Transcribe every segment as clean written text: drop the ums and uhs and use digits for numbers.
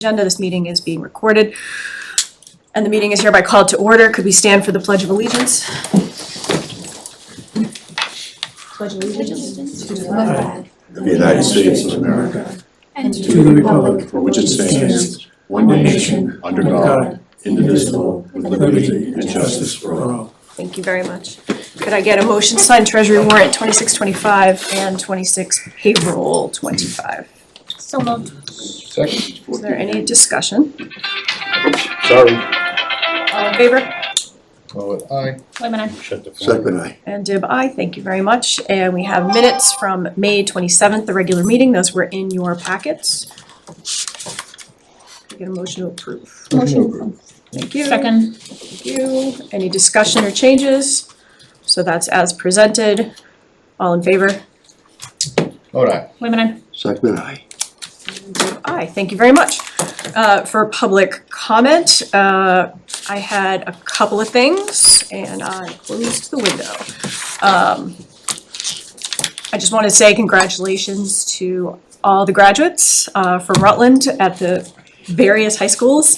Agenda. This meeting is being recorded and the meeting is hereby called to order. Could we stand for the Pledge of Allegiance? Pledge of Allegiance to the flag of the United States of America and to the republic for which it stands, one nation, under God, indivisible, with liberty and justice for all. Thank you very much. Could I get a motion to sign Treasury Warrant 2625 and 26 Payroll 25? So moved. Second. Is there any discussion? Sorry. All in favor? Oh, aye. Wait a minute. Shut the phone. Second aye. And Dib, aye. Thank you very much. And we have minutes from May 27th, the regular meeting. Those were in your packets. Get a motion to approve. Motion. Thank you. Second. Thank you. Any discussion or changes? So that's as presented. All in favor? Oh, aye. Wait a minute. Second aye. Aye, thank you very much. For public comment, I had a couple of things and I closed the window. I just want to say congratulations to all the graduates from Rutland at the various high schools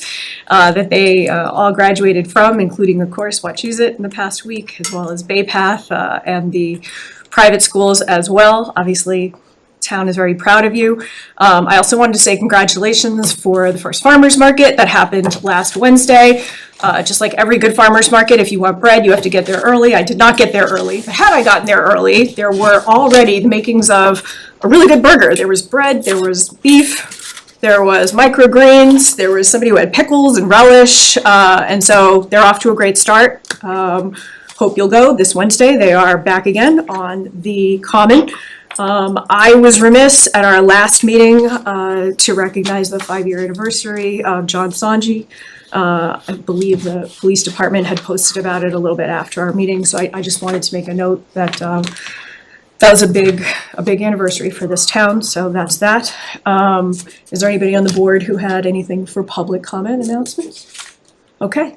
that they all graduated from, including, of course, Wachusett in the past week, as well as Bay Path and the private schools as well. Obviously, town is very proud of you. I also wanted to say congratulations for the first farmers market that happened last Wednesday. Just like every good farmers market, if you want bread, you have to get there early. I did not get there early. But had I gotten there early, there were already the makings of a really good burger. There was bread, there was beef, there was microgreens, there was somebody who had pickles and relish, and so they're off to a great start. Hope you'll go this Wednesday. They are back again on the Common. I was remiss at our last meeting to recognize the 5-year anniversary of John Sanji. I believe the police department had posted about it a little bit after our meeting, so I just wanted to make a note that that was a big anniversary for this town, so that's that. Is there anybody on the board who had anything for public comment announcements? Okay.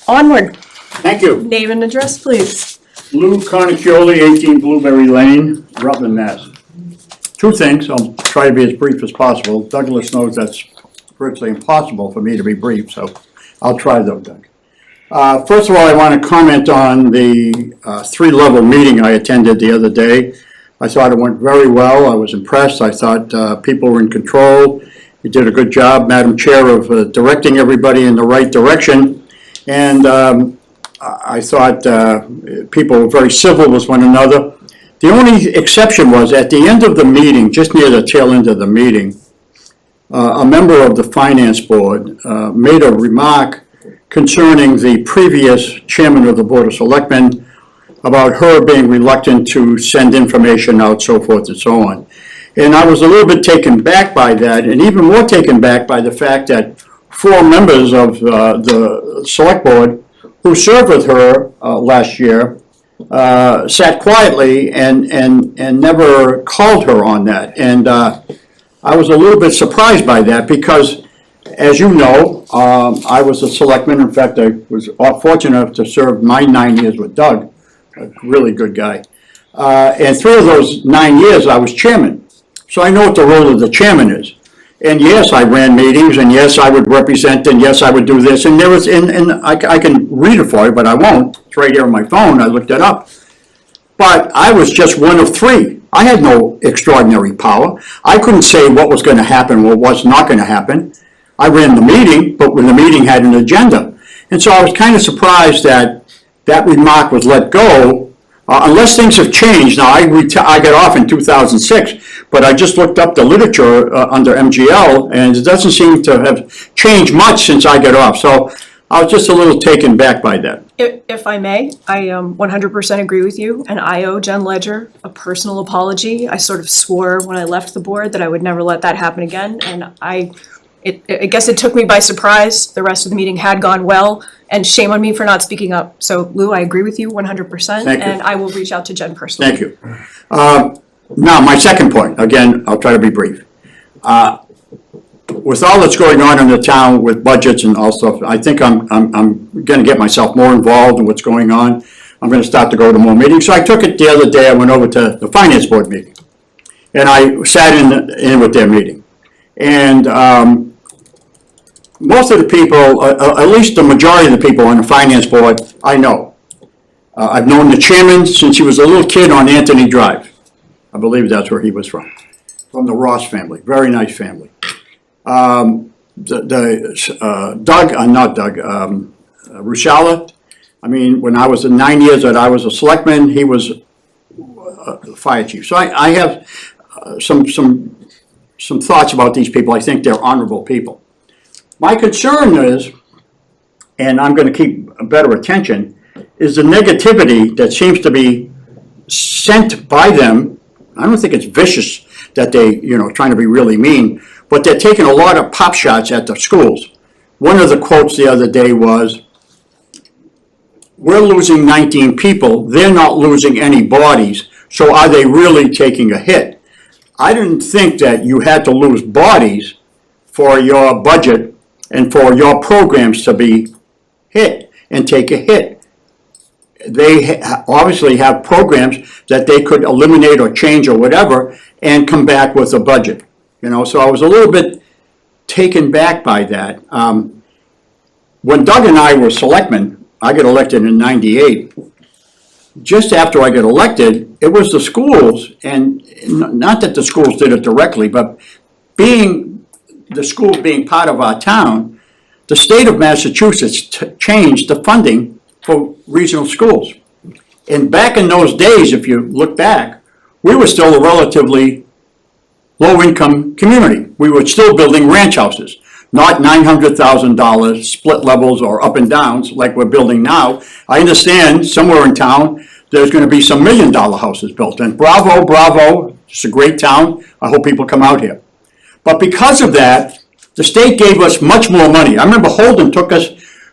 Onward. Thank you. Name and address, please. Lou Carniccioli, 18 Blueberry Lane, Rutland, Mass. Two things, I'll try to be as brief as possible. Douglas knows that's virtually impossible for me to be brief, so I'll try though, Doug. First of all, I want to comment on the 3-level meeting I attended the other day. I thought it went very well. I was impressed. I thought people were in control. You did a good job, Madam Chair, of directing everybody in the right direction. And I thought people were very civil with one another. The only exception was at the end of the meeting, just near the tail end of the meeting, a member of the Finance Board made a remark concerning the previous chairman of the Board of Selectmen about her being reluctant to send information out, so forth and so on. And I was a little bit taken back by that, and even more taken back by the fact that 4 members of the Select Board who served with her last year sat quietly and never called her on that. And I was a little bit surprised by that because, as you know, I was a selectman. In fact, I was fortunate enough to serve my 9 years with Doug, a really good guy. And 3 of those 9 years I was chairman. So I know what the role of the chairman is. And yes, I ran meetings, and yes, I would represent, and yes, I would do this. And there was, and I can read it for you, but I won't. It's right here on my phone. I looked it up. But I was just one of 3. I had no extraordinary power. I couldn't say what was going to happen or what was not going to happen. I ran the meeting, but when the meeting had an agenda. And so I was kind of surprised that that remark was let go. Unless things have changed. Now, I got off in 2006, but I just looked up the literature under MGL, and it doesn't seem to have changed much since I got off. So I was just a little taken back by that. If I may, I 100% agree with you, and I owe Jen Ledger a personal apology. I sort of swore when I left the board that I would never let that happen again, and I guess it took me by surprise. The rest of the meeting had gone well, and shame on me for not speaking up. So, Lou, I agree with you 100%, Thank you. and I will reach out to Jen personally. Thank you. Now, my second point, again, I'll try to be brief. With all that's going on in the town with budgets and all stuff, I think I'm going to get myself more involved in what's going on. I'm going to start to go to more meetings. So I took it the other day. I went over to the Finance Board meeting, and I sat in with their meeting. And most of the people, at least the majority of the people on the finance board, I know. I've known the chairman since he was a little kid on Anthony Drive. I believe that's where he was from the Ross family, very nice family. Rushala, I mean, when I was in 9 years that I was a selectman, he was the fire chief. So I have some thoughts about these people. I think they're honorable people. My concern is, and I'm gonna keep better attention, is the negativity that seems to be sent by them. I don't think it's vicious that they, trying to be really mean, but they're taking a lot of pop shots at the schools. One of the quotes the other day was, we're losing 19 people, they're not losing any bodies, so are they really taking a hit? I didn't think that you had to lose bodies for your budget and for your programs to be hit and take a hit. They obviously have programs that they could eliminate or change or whatever and come back with a budget. So I was a little bit taken back by that. When Doug and I were selectmen, I got elected in '98. Just after I got elected, it was the schools, and not that the schools did it directly, but the schools being part of our town, the state of Massachusetts changed the funding for regional schools. And back in those days, if you look back, we were still a relatively low-income community. We were still building ranch houses, not $900,000 split levels or up and downs like we're building now. I understand somewhere in town, there's gonna be some $1 million houses built, and bravo, it's a great town, I hope people come out here. But because of that, the state gave us much more money. I remember Holden took us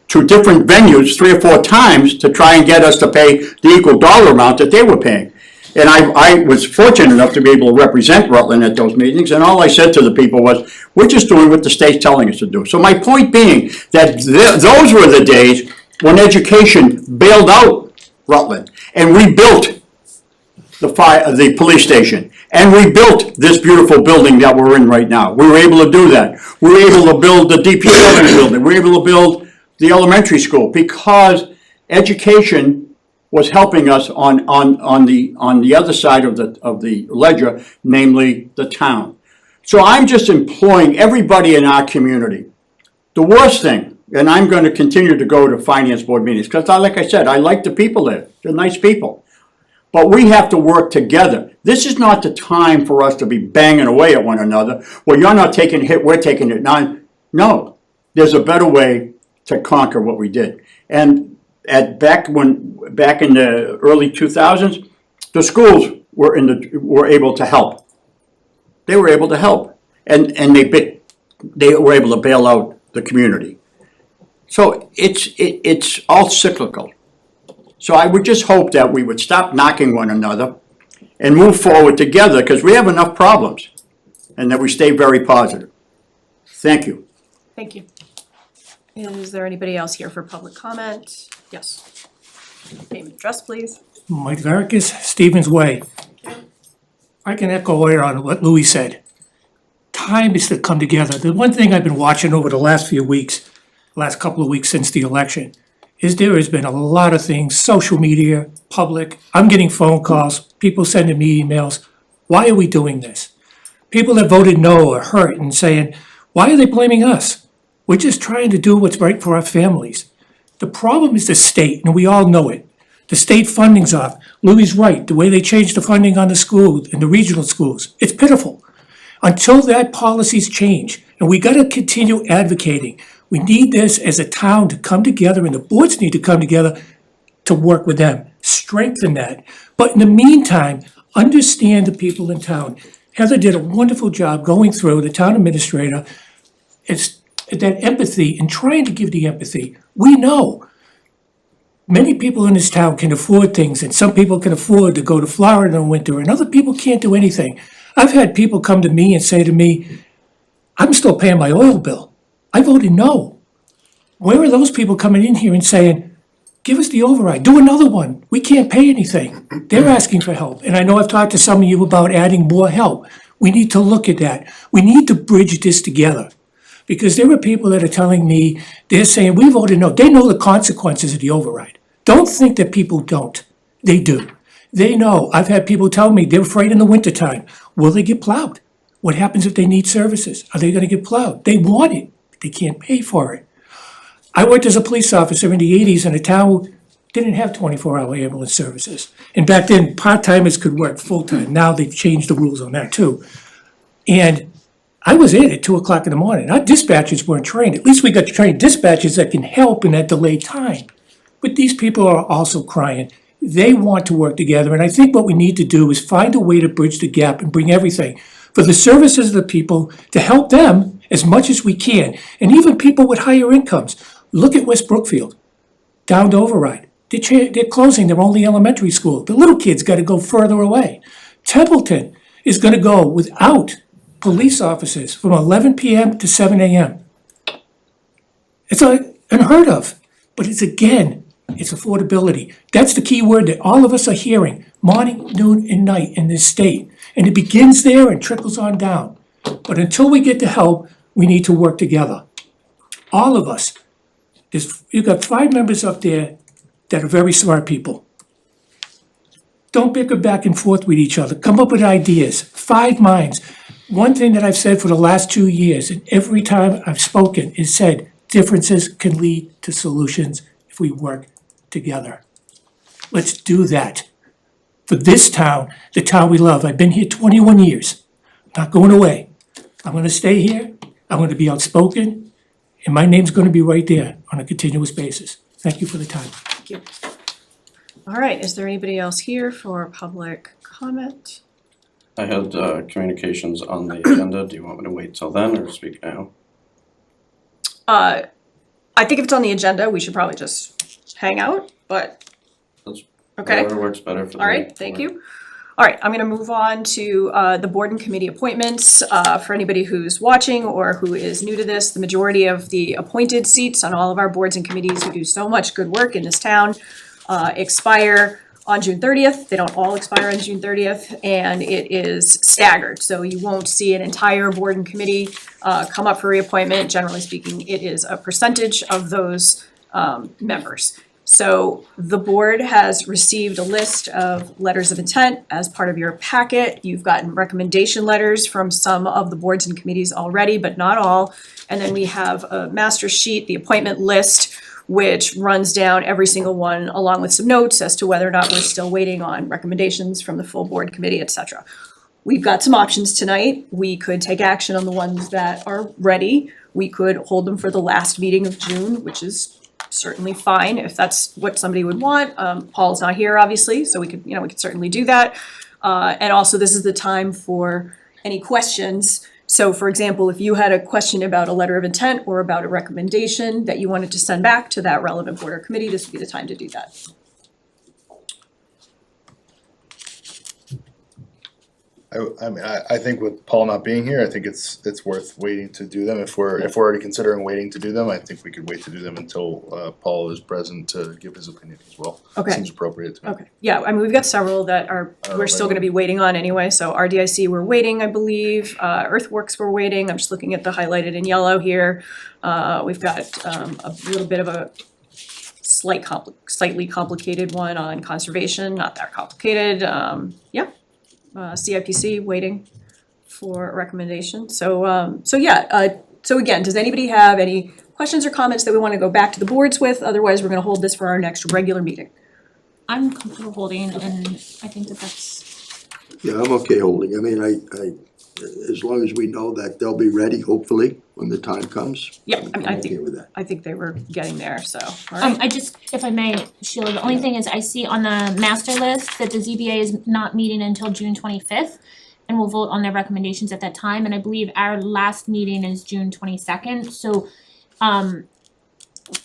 to different venues 3 or 4 times to try and get us to pay the equal dollar amount that they were paying. And I was fortunate enough to be able to represent Rutland at those meetings, and all I said to the people was, we're just doing what the state's telling us to do. So my point being that those were the days when education bailed out Rutland and rebuilt the police station, and rebuilt this beautiful building that we're in right now. We were able to do that. We were able to build the DPW building. We were able to build the elementary school because education was helping us on the other side of the ledger, namely the town. So I'm just imploring everybody in our community. The worst thing, and I'm going to continue to go to finance board meetings, because like I said, I like the people there. They're nice people. But we have to work together. This is not the time for us to be banging away at one another. Well, you're not taking a hit, we're taking it. No, there's a better way to conquer what we did. And back in the early 2000s, the schools were able to help. They were able to help, and they were able to bail out the community. So it's all cyclical. So I would just hope that we would stop knocking one another and move forward together, because we have enough problems, and that we stay very positive. Thank you. Thank you. Is there anybody else here for public comment? Yes. Name and address, please. Mike Vargas, Stevens Way. I can echo right on what Louis said. Time is to come together. The one thing I've been watching over the last few weeks, last couple of weeks since the election, is there has been a lot of things, social media, public. I'm getting phone calls, people sending me emails. Why are we doing this? People that voted no are hurt and saying, why are they blaming us? We're just trying to do what's right for our families. The problem is the state, and we all know it. The state funding's off. Louis' right, the way they changed the funding on the school and the regional schools, it's pitiful. Until that policies change, and we gotta continue advocating. We need this as a town to come together, and the boards need to come together to work with them, strengthen that. But in the meantime, understand the people in town. Heather did a wonderful job going through, the town administrator. It's that empathy and trying to give the empathy. We know many people in this town can afford things, and some people can afford to go to Florida in winter, and other people can't do anything. I've had people come to me and say to me, I'm still paying my oil bill. I voted no. Where are those people coming in here and saying, give us the override, do another one, we can't pay anything? They're asking for help, and I know I've talked to some of you about adding more help. We need to look at that. We need to bridge this together. Because there are people that are telling me, they're saying, we voted no. They know the consequences of the override. Don't think that people don't. They do. They know. I've had people tell me they're afraid in the wintertime. Will they get plowed? What happens if they need services? Are they gonna get plowed? They want it, but they can't pay for it. I worked as a police officer in the 80s and a town didn't have 24-hour ambulance services. And back then, part-timers could work full-time. Now they've changed the rules on that too. And I was in at 2:00 in the morning. Our dispatchers weren't trained. At least we got trained dispatchers that can help in that delayed time. But these people are also crying. They want to work together. And I think what we need to do is find a way to bridge the gap and bring everything for the services of the people to help them as much as we can. And even people with higher incomes. Look at West Brookfield, down to override. They're closing their only elementary school. The little kids got to go further away. Templeton is going to go without police officers from 11 p.m. to 7 a.m. It's unheard of, but it's affordability. That's the key word that all of us are hearing, morning, noon, and night in this state. And it begins there and trickles on down. But until we get the help, we need to work together. All of us. You've got 5 members up there that are very smart people. Don't bicker back and forth with each other. Come up with ideas. 5 minds. One thing that I've said for the last 2 years, and every time I've spoken, is said, differences can lead to solutions if we work together. Let's do that. For this town, the town we love. I've been here 21 years. I'm not going away. I'm gonna stay here. I'm gonna be outspoken. And my name's gonna be right there on a continuous basis. Thank you for the time. Thank you. All right, is there anybody else here for public comment? I had communications on the agenda. Do you want me to wait till then or speak now? I think if it's on the agenda, we should probably just hang out, but, That's okay. Whatever works better for the. All right, thank you. All right, I'm gonna move on to the board and committee appointments. For anybody who's watching or who is new to this, the majority of the appointed seats on all of our boards and committees who do so much good work in this town expire on June 30th. They don't all expire on June 30th, and it is staggered. So you won't see an entire board and committee come up for reappointment. Generally speaking, it is a percentage of those members. So the board has received a list of letters of intent as part of your packet. You've gotten recommendation letters from some of the boards and committees already, but not all. And then we have a master sheet, the appointment list, which runs down every single one along with some notes as to whether or not we're still waiting on recommendations from the full board committee, et cetera. We've got some options tonight. We could take action on the ones that are ready. We could hold them for the last meeting of June, which is certainly fine if that's what somebody would want. Paul's not here, obviously, so we could certainly do that. And also, this is the time for any questions. So for example, if you had a question about a letter of intent or about a recommendation that you wanted to send back to that relevant board or committee, this would be the time to do that. I think with Paul not being here, I think it's worth waiting to do them. If we're already considering waiting to do them, I think we could wait to do them until Paul is present to give his opinion as well. Okay. Seems appropriate to me. Okay, yeah, I mean, we've got several that we're still gonna be waiting on anyway, so RDIC, we're waiting, I believe, Earthworks, we're waiting, I'm just looking at the highlighted in yellow here. We've got, a little bit of a slightly complicated one on conservation, not that complicated, yeah. CIPC, waiting for a recommendation, so again, does anybody have any questions or comments that we wanna go back to the boards with? Otherwise, we're gonna hold this for our next regular meeting. I'm comfortable holding, and I think that's, Yeah, I'm okay holding. I mean, as long as we know that they'll be ready, hopefully, when the time comes. Yeah, I mean, I'm okay with that. I think they were getting there, so, all right. I just, if I may, Sheila, the only thing is I see on the master list that the ZBA is not meeting until June 25th. And we'll vote on their recommendations at that time, and I believe our last meeting is June 22nd, so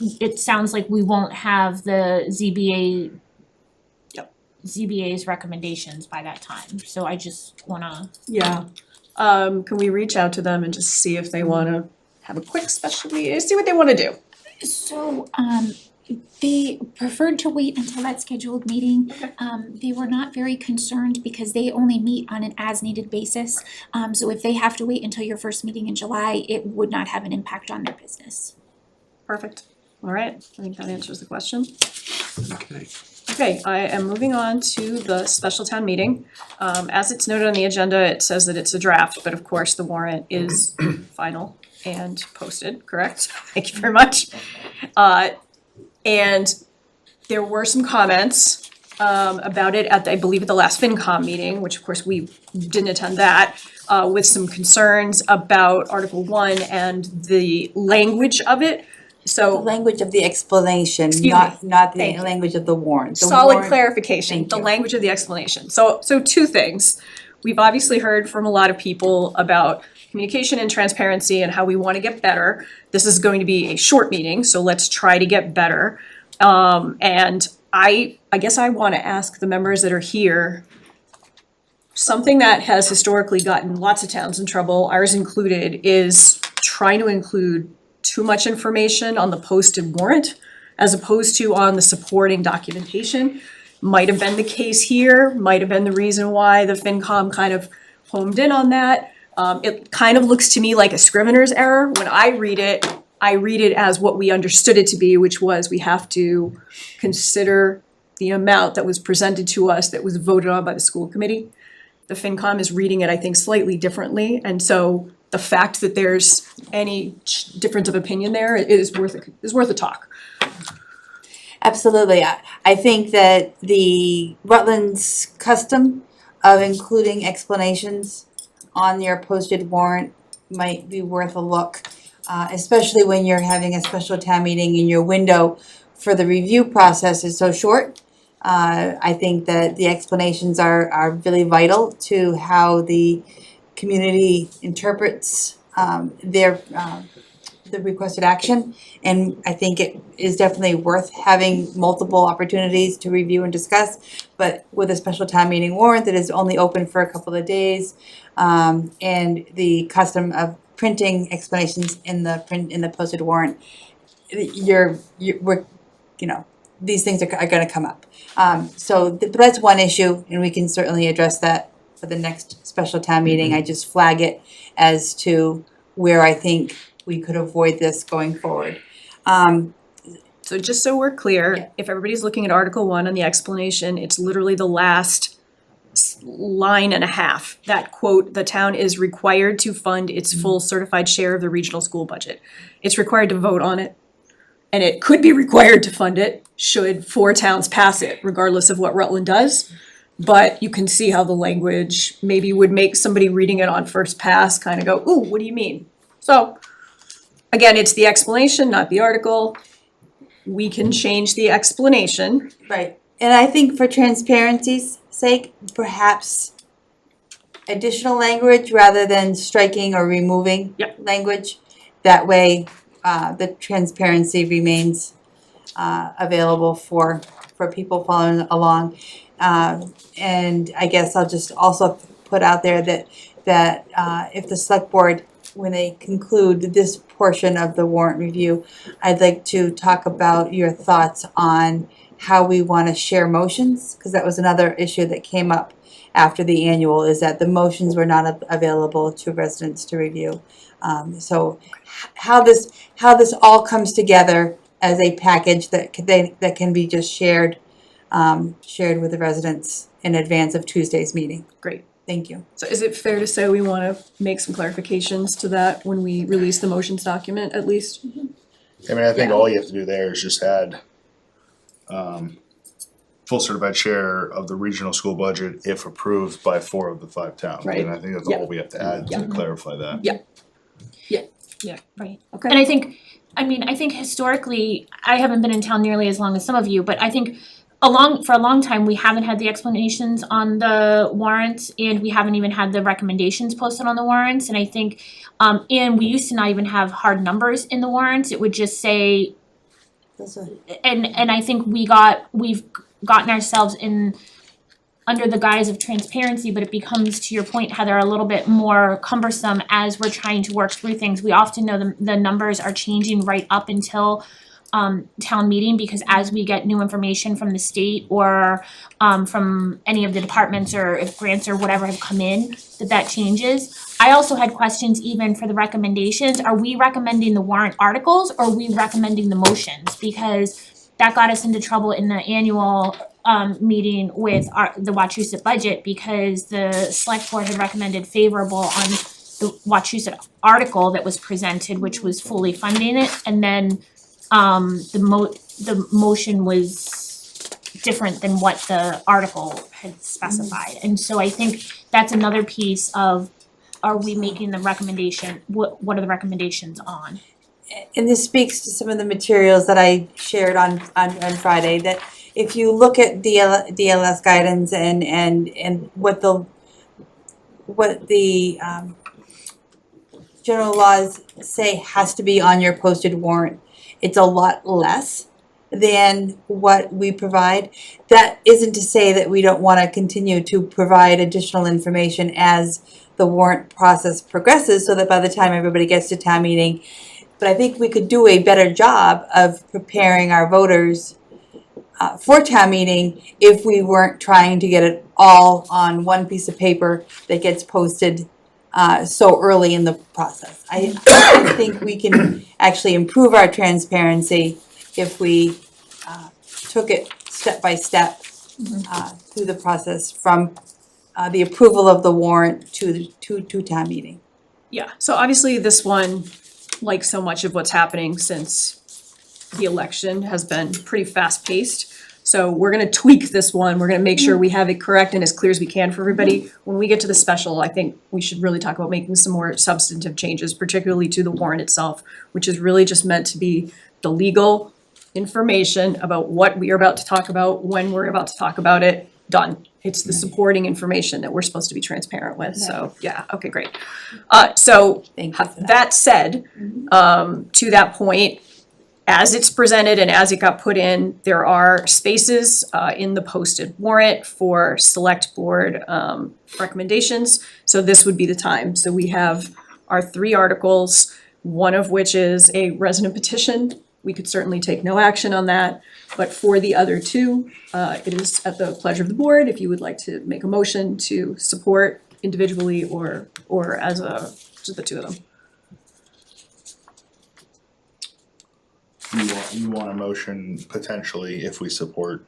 it sounds like we won't have the ZBA's recommendations by that time, so I just wanna. Yeah, can we reach out to them and just see if they wanna have a quick special meeting, see what they wanna do? So, They preferred to wait until that scheduled meeting. They were not very concerned because they only meet on an as-needed basis. So if they have to wait until your first meeting in July, it would not have an impact on their business. Perfect. All right, I think that answers the question. Okay. Okay, I am moving on to the special town meeting. As it's noted on the agenda, it says that it's a draft, but of course the warrant is final and posted, correct? Thank you very much. And there were some comments about it at, I believe, at the last FinCom meeting, which of course we didn't attend that, with some concerns about Article 1 and the language of it. The So language of the explanation, Excuse not the Thank you. language of the warrant. The solid warrant- clarification, Thank the you. language of the explanation. So two things. We've obviously heard from a lot of people about communication and transparency and how we wanna get better. This is going to be a short meeting, so let's try to get better. And I guess I wanna ask the members that are here, something that has historically gotten lots of towns in trouble, ours included, is trying to include too much information on the posted warrant as opposed to on the supporting documentation. Might have been the case here, might have been the reason why the FinCom kind of homed in on that. It kind of looks to me like a scrivener's error. When I read it as what we understood it to be, which was we have to consider the amount that was presented to us that was voted on by the school committee. The FinCom is reading it, I think, slightly differently, and so the fact that there's any difference of opinion there is worth a talk. Absolutely. I think that the Rutland's custom of including explanations on your posted warrant might be worth a look, especially when you're having a special town meeting and your window for the review process is so short. I think that the explanations are really vital to how the community interprets the requested action. And I think it is definitely worth having multiple opportunities to review and discuss. But with a special town meeting warrant that is only open for a couple of days, and the custom of printing explanations in the posted warrant, these things are gonna come up. But that's one issue, and we can certainly address that for the next special town meeting. I just flag it as to where I think we could avoid this going forward. So just so we're clear, Yeah. if everybody's looking at Article 1 on the explanation, it's literally the last line and a half. That quote, "The town is required to fund its full certified share of the regional school budget." It's required to vote on it, and it could be required to fund it should 4 towns pass it, regardless of what Rutland does. But you can see how the language maybe would make somebody reading it on first pass kind of go, "Ooh, what do you mean?" So, again, it's the explanation, not the article. We can change the explanation. Right, and I think for transparency's sake, perhaps additional language rather than striking or removing Yep. language. That way, the transparency remains available for people following along. And I guess I'll just also put out there that if the select board, when they conclude this portion of the warrant review, I'd like to talk about your thoughts on how we wanna share motions, cause that was another issue that came up after the annual, is that the motions were not available to residents to review. So how this all comes together as a package that can be just shared with the residents in advance of Tuesday's meeting. Great. Thank you. So is it fair to say we wanna make some clarifications to that when we release the motions document at least? I mean, I think all you have to do there is just add full certified share of the regional school budget if approved by 4 of the 5 towns. Right. And I think that's Yeah. all we have to add to clarify that. Right. Okay. And I think historically, I haven't been in town nearly as long as some of you, but I think for a long time, we haven't had the explanations on the warrants, and we haven't even had the recommendations posted on the warrants, and I think, and we used to not even have hard numbers in the warrants, it would just say, and I think we've gotten ourselves in under the guise of transparency, but it becomes, to your point, Heather, a little bit more cumbersome as we're trying to work through things. We often know the numbers are changing right up until town meeting, because as we get new information from the state or from any of the departments, or if grants or whatever have come in, that changes. I also had questions even for the recommendations. Are we recommending the warrant articles or are we recommending the motions? Because that got us into trouble in the annual meeting with the Wachusett budget, because the select board had recommended favorable on the Wachusett article that was presented, which was fully funding it, and then the motion was different than what the article had specified. And so I think that's another piece of, are we making the recommendation, what are the recommendations on? And this speaks to some of the materials that I shared on Friday, that if you look at DLS guidance and what the general laws say has to be on your posted warrant, it's a lot less than what we provide. That isn't to say that we don't want to continue to provide additional information as the warrant process progresses, so that by the time everybody gets to town meeting. But I think we could do a better job of preparing our voters for town meeting if we weren't trying to get it all on one piece of paper that gets posted so early in the process. I think we can actually improve our transparency if we took it step by step through the process from the approval of the warrant to town meeting. Yeah, so obviously this one, like so much of what's happening since the election, has been pretty fast-paced. So we're gonna tweak this one, we're gonna make sure we have it correct and as clear as we can for everybody. When we get to the special, I think we should really talk about making some more substantive changes, particularly to the warrant itself, which is really just meant to be the legal information about what we are about to talk about, when we're about to talk about it, done. It's the supporting information that we're supposed to be transparent with, so, yeah, okay, great. So, Thank you for that. that said, to that point, as it's presented and as it got put in, there are spaces in the posted warrant for select board recommendations. So this would be the time. So we have our 3 articles, one of which is a resident petition. We could certainly take no action on that. But for the other 2, it is at the pleasure of the board if you would like to make a motion to support individually or as just the 2 of them. You want a motion potentially if we support,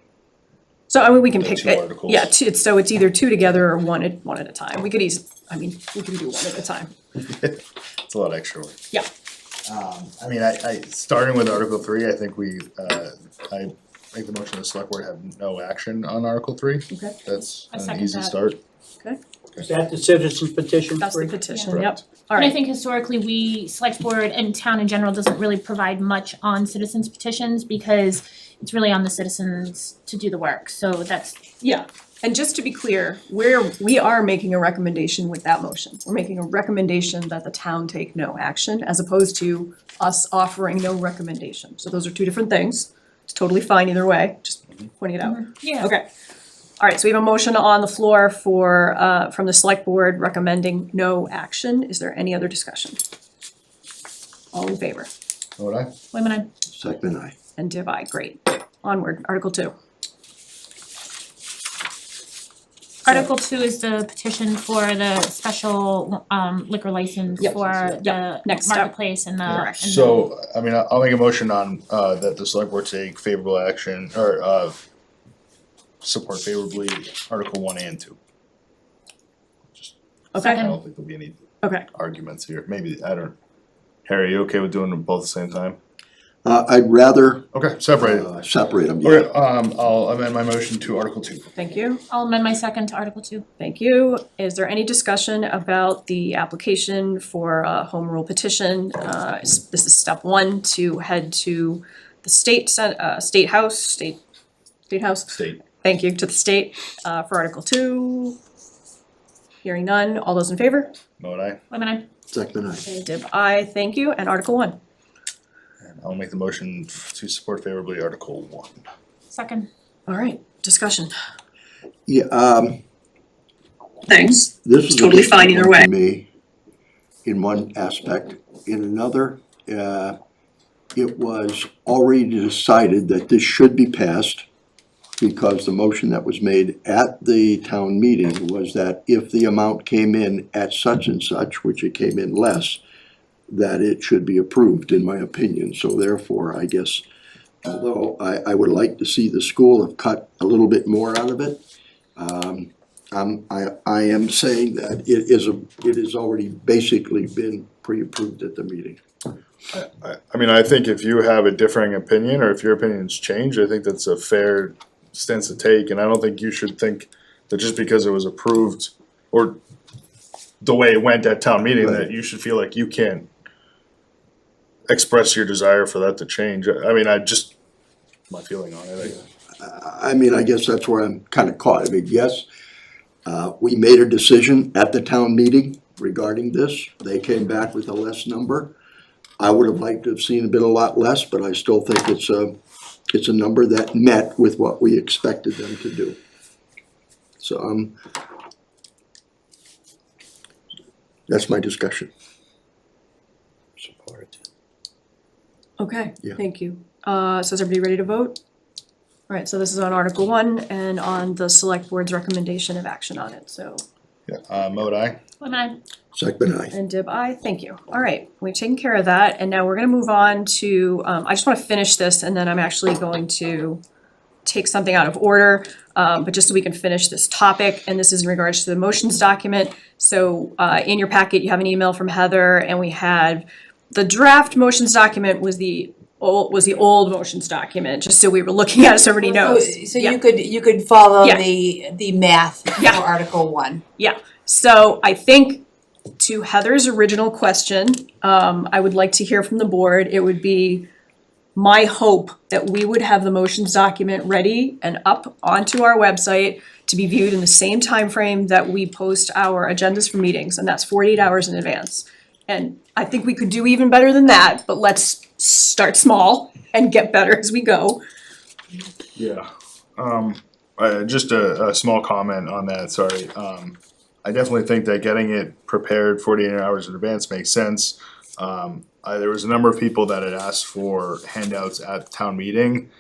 So I mean, we can The pick 2 it, articles. yeah, so it's either 2 together or one at a time. We could we can do one at a time. it's a lot of extra work. Yeah. I mean, I, starting with Article 3, I think I make the motion the select board have no action on Article 3. Okay. That's I an second easy that. start. Is that the citizen's petition? That's the Rick? petition, Yeah. yep. All And I right, think historically, we, select board and town in general doesn't really provide much on citizens petitions, because it's really on the citizens to do the work, so that's, yeah. And just to be clear, we are making a recommendation with that motion. We're making a recommendation that the town take no action as opposed to us offering no recommendation. So those are 2 different things. It's totally fine either way, just pointing it out. yeah. Okay. All right, so we have a motion on the floor for, from the select board recommending no action. Is there any other discussion? All in favor? Vote aye. Wait a minute, Second, I. And divide, great. Onward, Article 2. Article 2 is the petition for the special liquor license Yep. for the Next step. marketplace and the. Correct. and the- So, I mean, I'll make a motion on, that the select board take favorable action, or, support favorably Article 1 and 2. I Okay, don't think there'll be any okay. arguments here, maybe, Harry, you okay with doing them both at the same time? I'd rather Okay, separate it. separate them, yeah. Okay, I'll amend my motion to Article 2. Thank you. I'll amend my second to Article 2. Thank you. Is there any discussion about the application for a home rule petition? This is step 1 to head to the state house. State. Thank you, to the state, for Article 2. Hearing none, all those in favor? Vote aye. Wait a minute, Second, I. Dib aye, thank you, and Article 1. And I'll make the motion to support favorably Article 1. second. All right, discussion. Yeah, Thanks. this is Totally fine either way. to me, in one aspect. In another, it was already decided that this should be passed because the motion that was made at the town meeting was that if the amount came in at such and such, which it came in less, that it should be approved, in my opinion. So therefore, I guess, although I would like to see the school have cut a little bit more out of it, I am saying that it has already basically been pre-approved at the meeting. I mean, I think if you have a differing opinion, or if your opinion's changed, I think that's a fair stance to take, and I don't think you should think that just because it was approved, or the way it went at town meeting, that you should feel like you can't express your desire for that to change. I mean, my feeling on it, I guess. I mean, I guess that's where I'm kinda caught. I mean, yes, we made a decision at the town meeting regarding this. They came back with a less number. I would have liked to have seen a lot less, but I still think it's a number that met with what we expected them to do. So, that's my discussion. Okay, Yeah. thank you. So is everybody ready to vote? All right, so this is on Article 1 and on the select board's recommendation of action on it, so. Yeah, Moat eye. Second, aye. And Dib, aye, thank you. All right, we've taken care of that, and now we're gonna move on to, I just wanna finish this, and then I'm actually going to take something out of order, but just so we can finish this topic, and this is in regards to the motions document. So, in your packet, you have an email from Heather, and we had, the draft motions document was the old motions document, just so we were looking at it, so everybody knows. So Yeah. you could follow Yeah. the math Yeah. for Article 1. So I think to Heather's original question, I would like to hear from the board. It would be my hope that we would have the motions document ready and up onto our website to be viewed in the same time frame that we post our agendas for meetings, and that's 48 hours in advance. And I think we could do even better than that, but let's start small and get better as we go. Yeah, just a small comment on that, sorry. I definitely think that getting it prepared 48 hours in advance makes sense. There was a number of people that had asked for handouts at town meeting.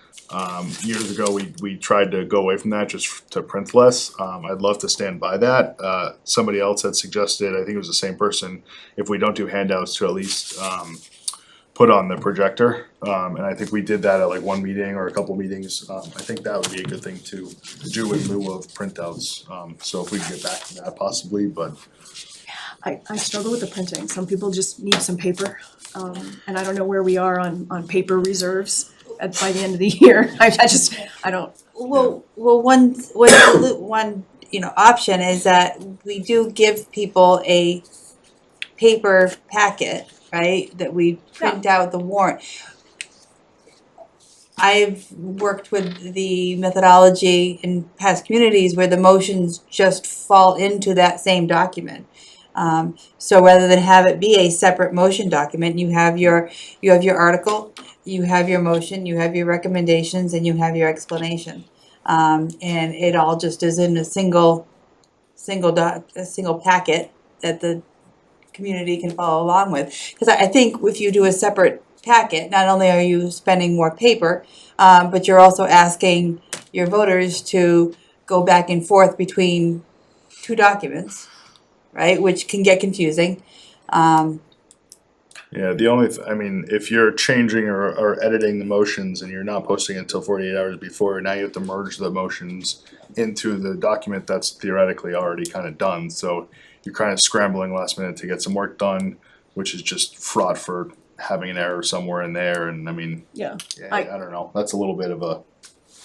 Years ago, we tried to go away from that just to print less. I'd love to stand by that. Somebody else had suggested, I think it was the same person, if we don't do handouts, to at least put on the projector. And I think we did that at like one meeting or a couple meetings. I think that would be a good thing to do in lieu of printouts. So if we can get back to that possibly, but I struggle with the printing. Some people just need some paper. And I don't know where we are on paper reserves by the end of the year. I don't. Well, one option is that we do give people a paper packet, right, that we print out the warrant. I've worked with the methodology in past communities where the motions just fall into that same document. So rather than have it be a separate motion document, you have your article, you have your motion, you have your recommendations, and you have your explanation. And it all just is in a single packet that the community can follow along with. Because I think if you do a separate packet, not only are you spending more paper, but you're also asking your voters to go back and forth between two documents, right, which can get confusing. yeah, the only, I mean, if you're changing or editing the motions and you're not posting it until 48 hours before, now you have to merge the motions into the document that's theoretically already kind of done. So you're kind of scrambling last minute to get some work done, which is just fraught for having an error somewhere in there. And I mean, Yeah, I don't know, that's a little bit of a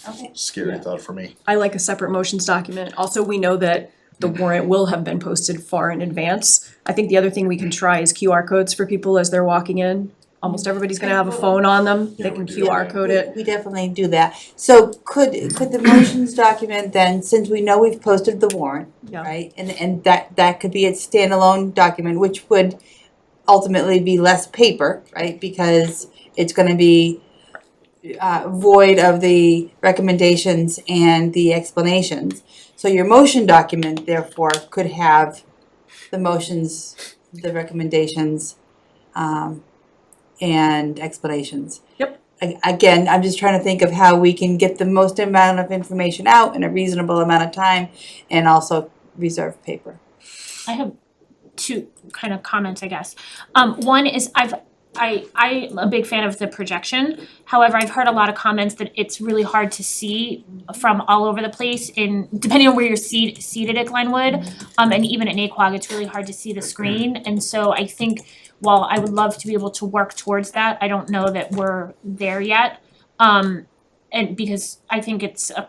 Okay. scary thought for me. I like a separate motions document. Also, we know that the warrant will have been posted far in advance. I think the other thing we can try is QR codes for people as they're walking in. Almost everybody's gonna have a phone on them. They can QR code it. We definitely do that. So could the motions document then, since we know we've posted the warrant, Yeah. right? And that could be its standalone document, which would ultimately be less paper, right? Because it's gonna be void of the recommendations and the explanations. So your motion document therefore could have the motions, the recommendations, and explanations. Yep. Again, I'm just trying to think of how we can get the most amount of information out in a reasonable amount of time and also reserve paper. I have two kind of comments, I guess. One is I'm a big fan of the projection. However, I've heard a lot of comments that it's really hard to see from all over the place depending on where you're seated at Glenwood. And even at Naquag, it's really hard to see the screen. And so I think while I would love to be able to work towards that, I don't know that we're there yet. And because I think it's a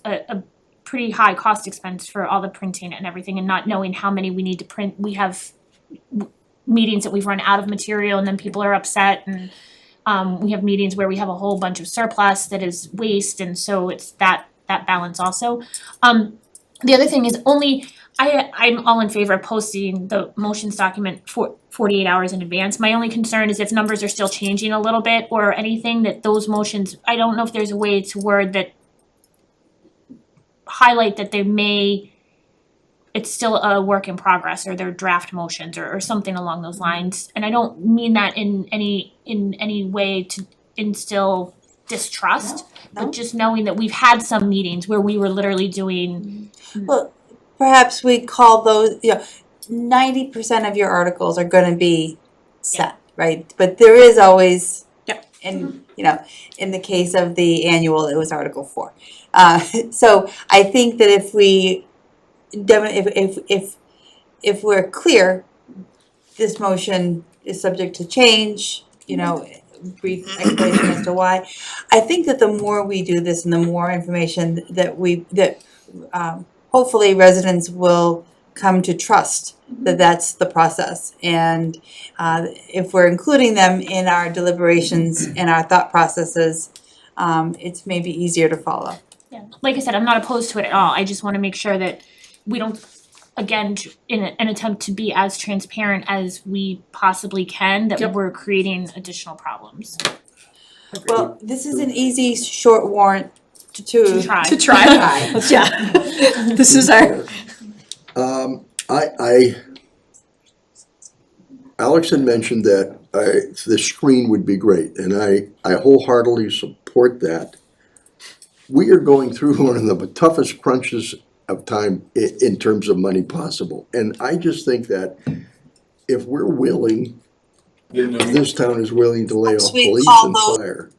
a pretty high cost expense for all the printing and everything, and not knowing how many we need to print. We have meetings that we've run out of material and then people are upset, and we have meetings where we have a whole bunch of surplus that is waste, and so it's that balance also. The other thing is I'm all in favor of posting the motions document for 48 hours in advance. My only concern is if numbers are still changing a little bit or anything, that those motions, I don't know if there's a way to word that highlight that it's still a work in progress, or they're draft motions or something along those lines. And I don't mean that in any way to instill distrust, but just knowing that we've had some meetings where we were literally doing. Well, perhaps we call those, 90% of your articles are gonna be set, right? But there is always, in the case of the annual, it was Article 4. So I think that if we, if we're clear, this motion is subject to change, brief explanation as to why. I think that the more we do this and the more information that hopefully residents will come to trust that that's the process. And if we're including them in our deliberations and our thought processes, it's maybe easier to follow. Yeah, like I said, I'm not opposed to it at all. I just wanna make sure that we don't, again, in an attempt to be as transparent as we possibly can, that we're creating additional problems. Well, this is an easy, short warrant to Try. To try. Yeah. This is our, Alex had mentioned that the screen would be great, and I wholeheartedly support that. We are going through one of the toughest crunches of time in terms of money possible. And I just think that if we're willing, if this town is willing to lay off We police call and those- fire,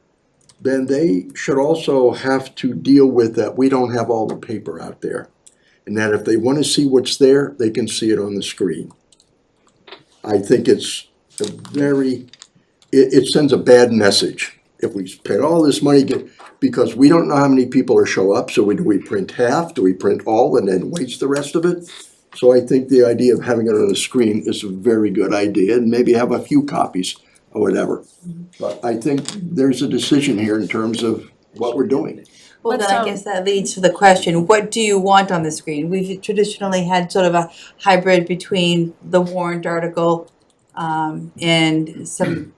then they should also have to deal with that we don't have all the paper out there. And that if they wanna see what's there, they can see it on the screen. I think it's a it sends a bad message. If we spend all this money, because we don't know how many people are show up, so do we print half, do we print all and then waste the rest of it? So I think the idea of having it on the screen is a very good idea, and maybe have a few copies or whatever. But I think there's a decision here in terms of what we're doing. Well, then Let's, I guess that leads to the question, what do you want on the screen? We've traditionally had sort of a hybrid between the warrant article, and some,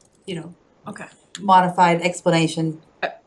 okay. modified explanation.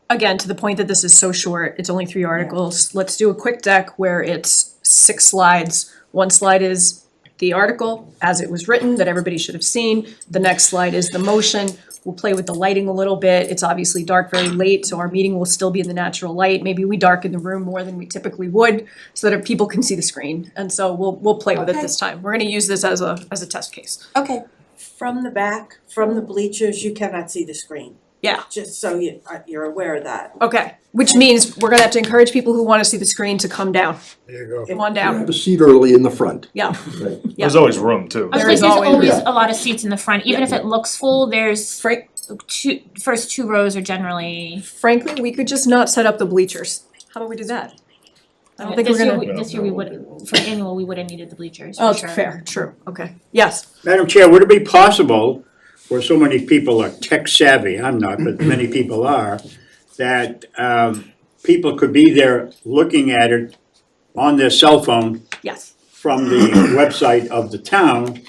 Again, to the point that this is so short, it's only 3 articles. Let's do a quick deck where it's 6 slides. One slide is the article as it was written that everybody should have seen. The next slide is the motion. We'll play with the lighting a little bit. It's obviously dark very late, so our meeting will still be in the natural light. Maybe we darken the room more than we typically would so that people can see the screen. And so we'll play with it Okay. this time. We're gonna use this as a test case. Okay, From the back, from the bleachers, you cannot see the screen. Yeah. Just so you're aware of that. Okay, which means we're gonna have to encourage people who wanna see the screen to come down. There you go. Come on down. Have a seat early in the front. Yeah. Right. Yeah. There's always room too. I was There like, is there's always- always yeah. a lot of seats in the front, even if it looks full, there's Frank, first 2 rows are generally. frankly, we could just not set up the bleachers. How about we do that? I don't think we're gonna. This year we would, for annual, we would have needed the bleachers, Oh, for sure. fair, true, okay. Yes, Madam Chair, would it be possible, where so many people are tech savvy, I'm not, but many people are, that people could be there looking at it on their cell phone yes. from the website of the town,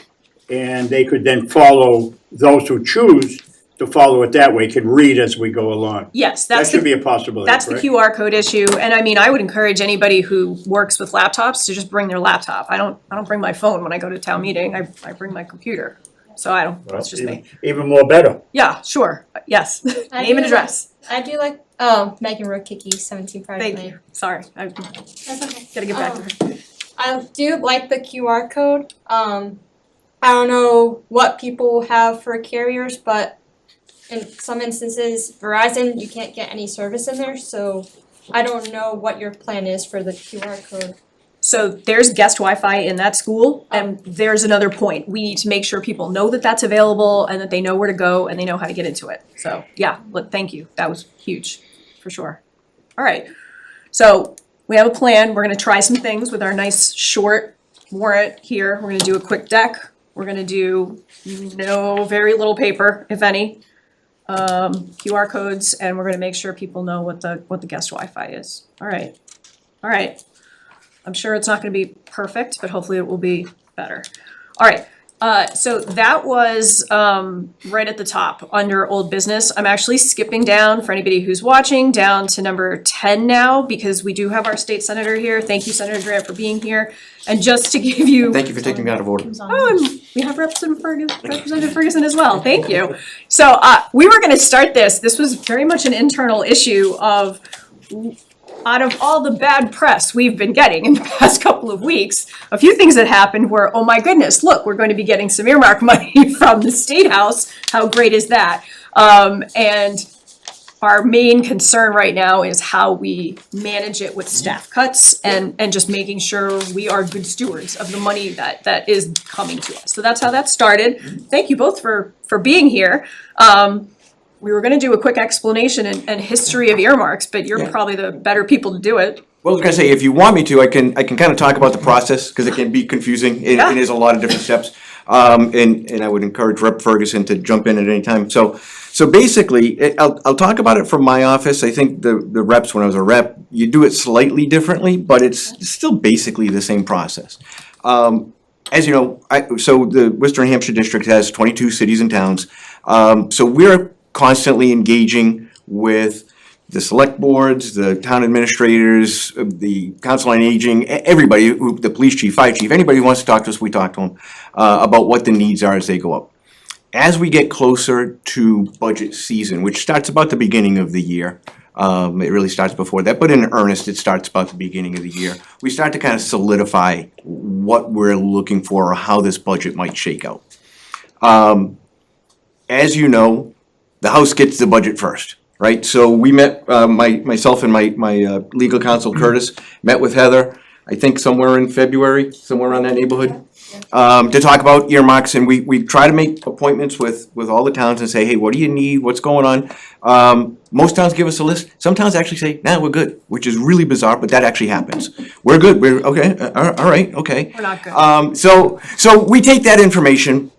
and they could then follow, those who choose to follow it that way can read as we go along. Yes, That that's should the, be a possibility, that's the correct? QR code issue, and I mean, I would encourage anybody who works with laptops to just bring their laptop. I don't bring my phone when I go to town meeting, I bring my computer. so I don't, that's just me. Even more better. Yeah, sure, yes, I name and do address, I do like, Megan Rokicki, 17 Pride thank Lane. you, sorry, I That's okay. gotta get back to her. I do like the QR code. I don't know what people have for carriers, but in some instances, Verizon, you can't get any service in there, so I don't know what your plan is for the QR code. So there's guest Wi-Fi in that school, and there's another point. We need to make sure people know that that's available and that they know where to go and they know how to get into it. So, yeah, thank you. That was huge, for sure. All right, so we have a plan. We're gonna try some things with our nice short warrant here. We're gonna do a quick deck. We're gonna do very little paper, if any. QR codes, and we're gonna make sure people know what the guest Wi-Fi is. All right. I'm sure it's not gonna be perfect, but hopefully it will be better. All right, so that was right at the top, under old business. I'm actually skipping down, for anybody who's watching, down to number 10 now, because we do have our state senator here. Thank you, Senator Grant, for being here. And just to give you. Thank you for taking me out of order. And we have Representative Ferguson as well, thank you. So, we were gonna start this was very much an internal issue of, out of all the bad press we've been getting in the past couple of weeks, a few things that happened were, oh my goodness, look, we're going to be getting some earmark money from the State House, how great is that? And our main concern right now is how we manage it with staff cuts and just making sure we are good stewards of the money that is coming to us. So that's how that started. Thank you both for being here. We were gonna do a quick explanation and history of earmarks, but you're probably the better people to do it. Well, I was gonna say, if you want me to, I can kind of talk about the process, because it can be confusing, it is a lot of different steps. And I would encourage Rep. Ferguson to jump in at any time. So basically, I'll talk about it from my office. I think the reps, when I was a rep, you do it slightly differently, but it's still basically the same process. As you know, so the Worcester and Hampshire District has 22 cities and towns. So we're constantly engaging with the select boards, the town administrators, the council on aging, everybody, the police chief, fire chief, anybody who wants to talk to us, we talk to them about what the needs are as they go up. As we get closer to budget season, which starts about the beginning of the year, it really starts before that, but in earnest, it starts about the beginning of the year. We start to kind of solidify what we're looking for or how this budget might shake out. As you know, the House gets the budget first, right? So we met, myself and my legal counsel Curtis, met with Heather, I think somewhere in February, somewhere around that neighborhood, to talk about earmarks, and we try to make appointments with all the towns and say, hey, what do you need, what's going on? Most towns give us a list, some towns actually say, nah, we're good, which is really bizarre, but that actually happens. We're good, we're, okay, all right, okay. We're not good. So we take that information,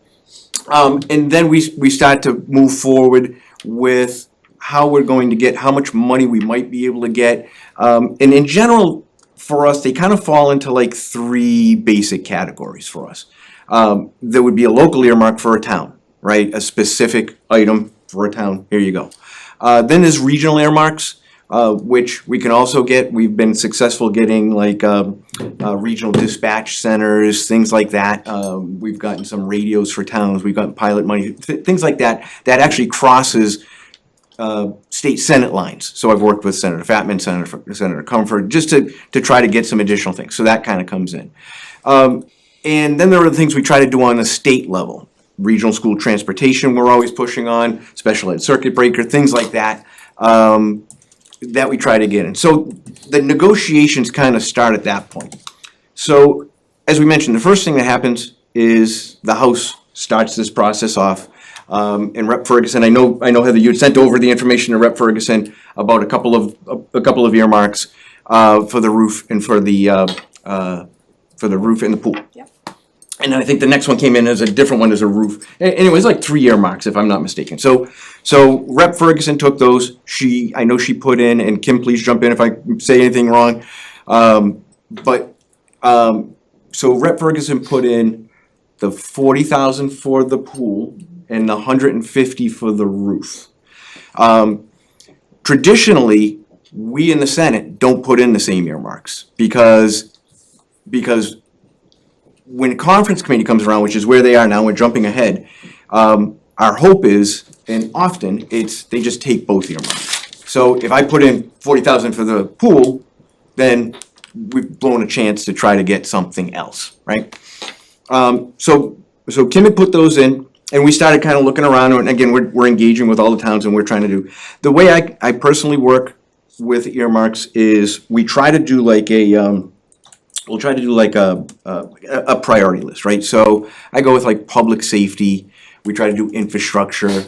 and then we start to move forward with how we're going to get, how much money we might be able to get. And in general, for us, they kind of fall into like three basic categories for us. There would be a local earmark for a town, right? A specific item for a town, here you go. Then there's regional earmarks, which we can also get. We've been successful getting like regional dispatch centers, things like that. We've gotten some radios for towns, we've gotten pilot money, things like that, that actually crosses state senate lines. So I've worked with Senator Fatman, Senator Comfort, just to try to get some additional things, so that kind of comes in. And then there are the things we try to do on a state level. Regional school transportation we're always pushing on, special ed circuit breaker, things like that. That we try to get in. So the negotiations kind of start at that point. So as we mentioned, the first thing that happens is the House starts this process off. And Rep. Ferguson, I know Heather, you had sent over the information to Rep. Ferguson about a couple of earmarks for the roof and for the roof and the pool. Yep. And then I think the next one came in as a different one as a roof. Anyways, like 3 earmarks, if I'm not mistaken. So Rep. Ferguson took those. I know she put in, and Kim, please jump in if I say anything wrong. So Rep. Ferguson put in the 40,000 for the pool and the 150 for the roof. Traditionally, we in the Senate don't put in the same earmarks because when conference committee comes around, which is where they are now, we're jumping ahead, Our hope is, and often, they just take both earmarks. So if I put in 40,000 for the pool, then we've blown a chance to try to get something else, right? So Kim had put those in, and we started kind of looking around, and again, we're engaging with all the towns, and we're trying to do. The way I personally work with earmarks is we try to do like a priority list, right? So I go with like public safety, we try to do infrastructure.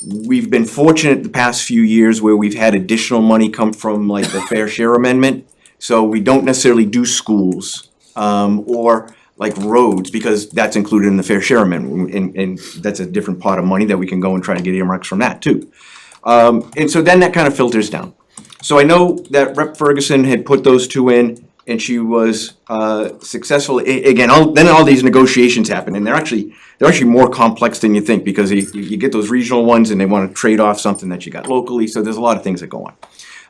We've been fortunate the past few years where we've had additional money come from like the fair share amendment. So we don't necessarily do schools, or like roads, because that's included in the fair share amendment, and that's a different pot of money that we can go and try to get earmarks from that too. And so then that kind of filters down. So I know that Rep. Ferguson had put those two in, and she was successful. Again, then all these negotiations happen, and they're actually more complex than you think, because you get those regional ones and they want to trade off something that you got locally, so there's a lot of things that go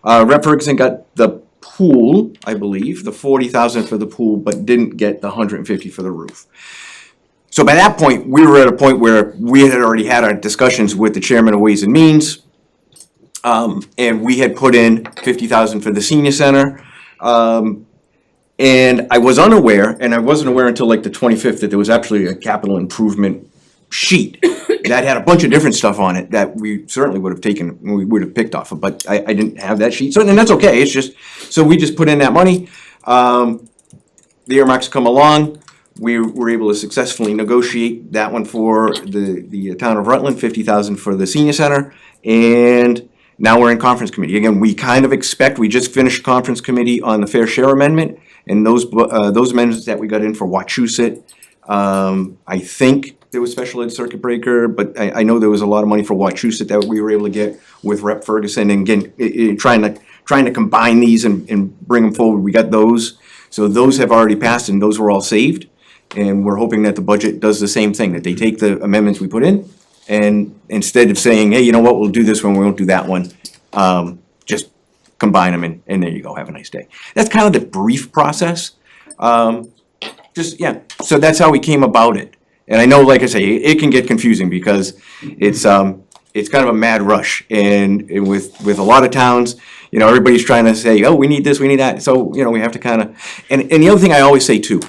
on. Rep. Ferguson got the pool, I believe, the 40,000 for the pool, but didn't get the 150 for the roof. So by that point, we were at a point where we had already had our discussions with the chairman of Ways and Means, and we had put in 50,000 for the senior center. And I was unaware, and I wasn't aware until like the 25th, that there was actually a capital improvement sheet that had a bunch of different stuff on it that we certainly would have picked off of, but I didn't have that sheet. So, and that's okay, it's just, so we just put in that money. The earmarks come along, we were able to successfully negotiate that one for the town of Rutland, 50,000 for the senior center, and now we're in conference committee. Again, we kind of expect, we just finished conference committee on the fair share amendment, and those amendments that we got in for Wachusett, I think there was special ed circuit breaker, but I know there was a lot of money for Wachusett that we were able to get with Rep. Ferguson, and again, trying to combine these and bring them forward. We got those, so those have already passed, and those were all saved, and we're hoping that the budget does the same thing, that they take the amendments we put in, and instead of saying, hey, you know what, we'll do this one, we won't do that one, just combine them, and there you go, have a nice day. That's kind of the brief process. So that's how we came about it. And I know, like I say, it can get confusing because it's kind of a mad rush, and with a lot of towns, you know, everybody's trying to say, oh, we need this, we need that, so, you know, we have to kind of, and the other thing I always say too,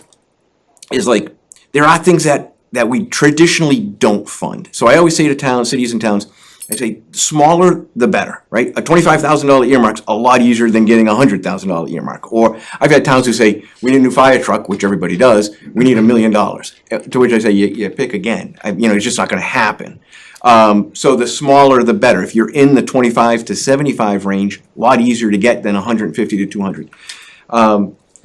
is like, there are things that we traditionally don't fund. So I always say to towns, cities and towns, I say, the smaller the better, right? A $25,000 earmark's a lot easier than getting a $100,000 earmark. Or I've had towns who say, we need a new fire truck, which everybody does, we need $1 million. To which I say, you pick again. You know, it's just not gonna happen. So the smaller the better. If you're in the 25 to 75 range, a lot easier to get than 150 to 200.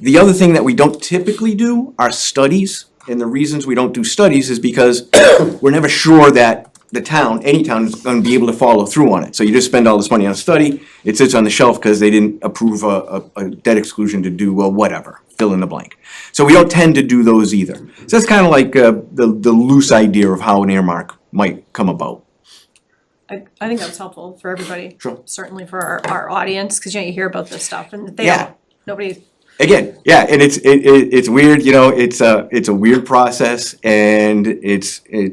The other thing that we don't typically do are studies. And the reasons we don't do studies is because we're never sure that any town is gonna be able to follow through on it. So you just spend all this money on a study, it sits on the shelf because they didn't approve a debt exclusion to do, well, whatever, fill in the blank. So we don't tend to do those either. So that's kind of like the loose idea of how an earmark might come about. I think that was helpful for everybody. Sure. Certainly for our audience, because, you know, you hear about this stuff and Yeah. nobody. Again, yeah, and it's weird, you know, it's a weird process, and it's you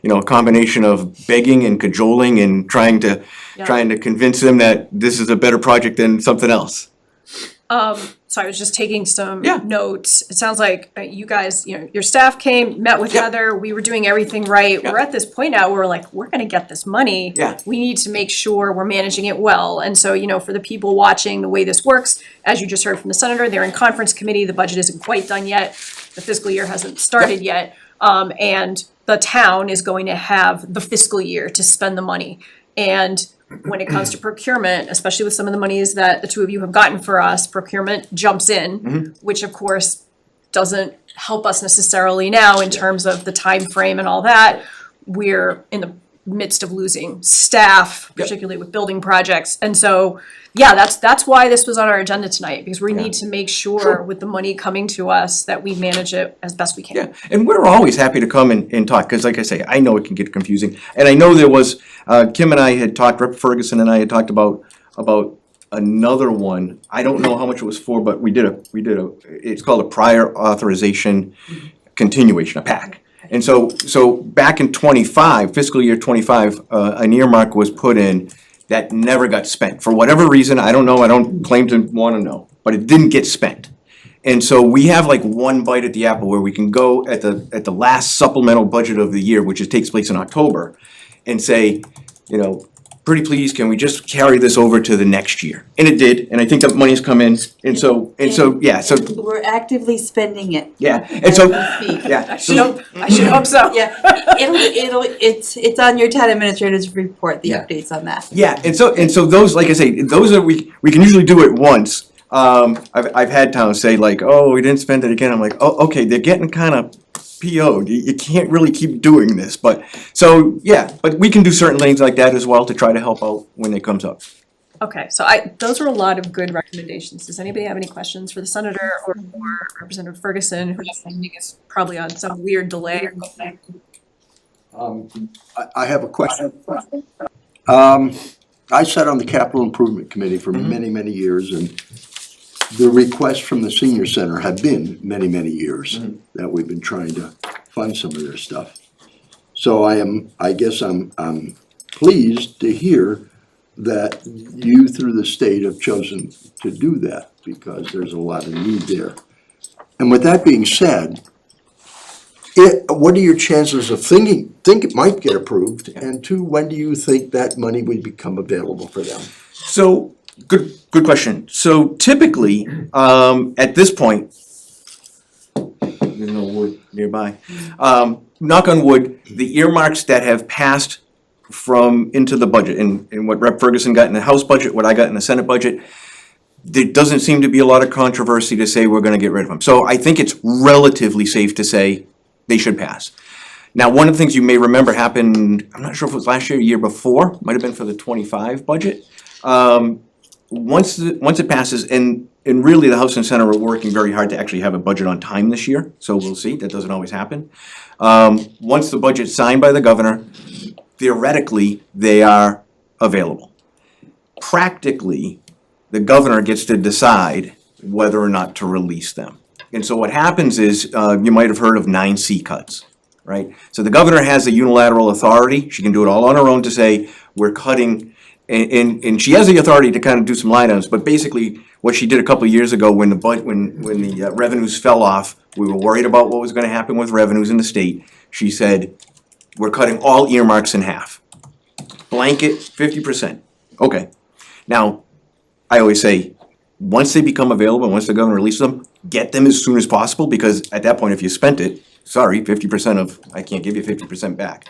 know, a combination of begging and cajoling and trying to convince them that this is a better project than something else. So I was just taking some Yeah. notes. It sounds like you guys, you know, your staff came, met with Yeah. Heather, we were doing everything right. Yeah. We're at this point now where we're like, we're gonna get this money. Yeah. We need to make sure we're managing it well. And so, you know, for the people watching, the way this works, as you just heard from the senator, they're in conference committee, the budget isn't quite done yet, the fiscal year hasn't started yet. And the town is going to have the fiscal year to spend the money. And when it comes to procurement, especially with some of the monies that the two of you have gotten for us, procurement jumps in, which of course doesn't help us necessarily now in terms of the time frame and all that. We're in the midst of losing staff, particularly with building projects. And so, yeah, that's why this was on our agenda tonight, because we need to make sure with the money coming to us that we manage it as best we can. Yeah, and we're always happy to come and talk, because like I say, I know it can get confusing. And I know there was, Kim and I had talked, Rep. Ferguson and I had talked about another one. I don't know how much it was for, but we did a, it's called a prior authorization continuation, a PAC. And so back in '25, fiscal year '25, an earmark was put in that never got spent. For whatever reason, I don't know, I don't claim to wanna know, but it didn't get spent. And so we have like one bite at the apple where we can go at the last supplemental budget of the year, which takes place in October, and say, you know, pretty please, can we just carry this over to the next year? And it did, and I think that money's come in, and so, yeah, so, We're actively spending it. yeah, and so, As we speak. yeah. I should hope so. Yeah, it's on your town administrator's report, the updates on that. Yeah, and so those, like I say, those are, we can usually do it once. I've had towns say like, oh, we didn't spend it again, I'm like, oh, okay, they're getting kinda PO'd, you can't really keep doing this, but, so, yeah, but we can do certain things like that as well to try to help out when it comes up. Okay, so those were a lot of good recommendations. Does anybody have any questions for the senator or for Representative Ferguson, who I think is probably on some weird delay? I have a question. I sat on the capital improvement committee for many, many years, and the requests from the senior center have been many, many years that we've been trying to fund some of their stuff. So I guess I'm pleased to hear that you through the state have chosen to do that, because there's a lot of need there. And with that being said, what are your chances of think it might get approved? And two, when do you think that money would become available for them? So, good question. So typically, at this point, there's no wood nearby. Knock on wood, the earmarks that have passed from into the budget, and what Rep. Ferguson got in the House budget, what I got in the Senate budget, there doesn't seem to be a lot of controversy to say we're gonna get rid of them. So I think it's relatively safe to say they should pass. Now, one of the things you may remember happened, I'm not sure if it was last year, or year before, might have been for the '25 budget. Once it passes, and really the House and Senate are working very hard to actually have a budget on time this year, so we'll see, that doesn't always happen. Once the budget's signed by the governor, theoretically, they are available. Practically, the governor gets to decide whether or not to release them. And so what happens is, you might have heard of 9C cuts, right? So the governor has a unilateral authority, she can do it all on her own to say, we're cutting, and she has the authority to kind of do some line items, but basically, what she did a couple of years ago when the revenues fell off, we were worried about what was gonna happen with revenues in the state, she said, we're cutting all earmarks in half. Blanket, 50%, okay. Now, I always say, once they become available, once the governor releases them, get them as soon as possible, because at that point, if you spent it, sorry, 50% of, I can't give you 50% back.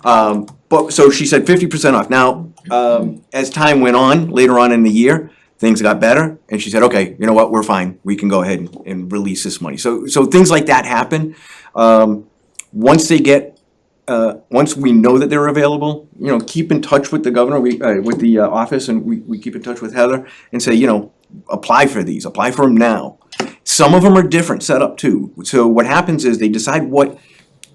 But, so she said 50% off. Now, as time went on, later on in the year, things got better, and she said, okay, you know what, we're fine, we can go ahead and release this money. So things like that happen. Once they get, once we know that they're available, you know, keep in touch with the governor, with the office, and we keep in touch with Heather, and say, you know, apply for these, apply for them now. Some of them are different set up too. So what happens is they decide what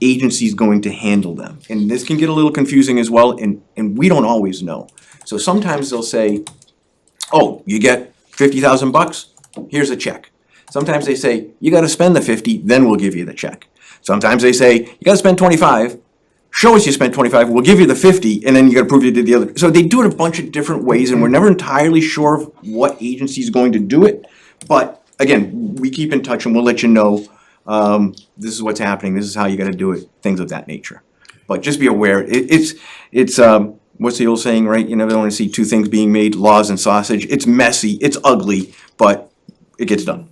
agency is going to handle them. And this can get a little confusing as well, and we don't always know. So sometimes they'll say, oh, you get $50,000, here's a check. Sometimes they say, you gotta spend the 50, then we'll give you the check. Sometimes they say, you gotta spend 25, show us you spent 25, we'll give you the 50, and then you gotta prove you did the other. So they do it a bunch of different ways, and we're never entirely sure of what agency is going to do it. But again, we keep in touch and we'll let you know, this is what's happening, this is how you gotta do it, things of that nature. But just be aware, it's what's the old saying, right? You never wanna see two things being made, laws and sausage. It's messy, it's ugly, but it gets done.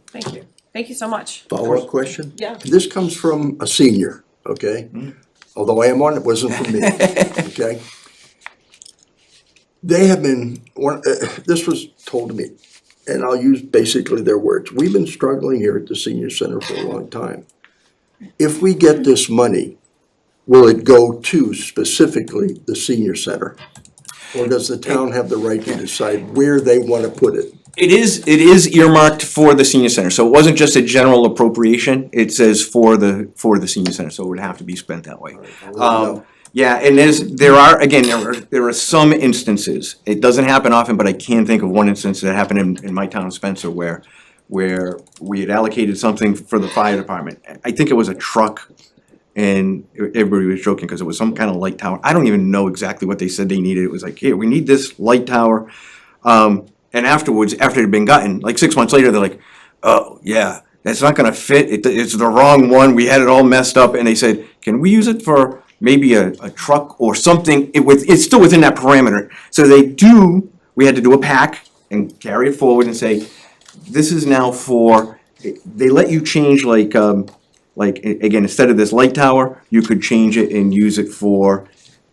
Thank you. Thank you so much. Follow-up question? Yeah. This comes from a senior, okay? Although I am one, it wasn't from me, okay? They have been, this was told to me, and I'll use basically their words. We've been struggling here at the senior center for a long time. If we get this money, will it go to specifically the senior center? Or does the town have the right to decide where they want to put it? It is earmarked for the senior center, so it wasn't just a general appropriation, it says for the senior center, so it would have to be spent that way. Yeah, and there are some instances, it doesn't happen often, but I can think of one instance that happened in my town of Spencer where we had allocated something for the fire department. I think it was a truck, and everybody was joking because it was some kind of light tower. I don't even know exactly what they said they needed. It was like, here, we need this light tower. And afterwards, after it had been gotten, like 6 months later, they're like, oh, yeah, that's not gonna fit. It's the wrong one. We had it all messed up. And they said, can we use it for maybe a truck or something? It's still within that parameter. So we had to do a pack and carry it forward and say, this is now for, they let you change like, again, instead of this light tower, you could change it and use it for,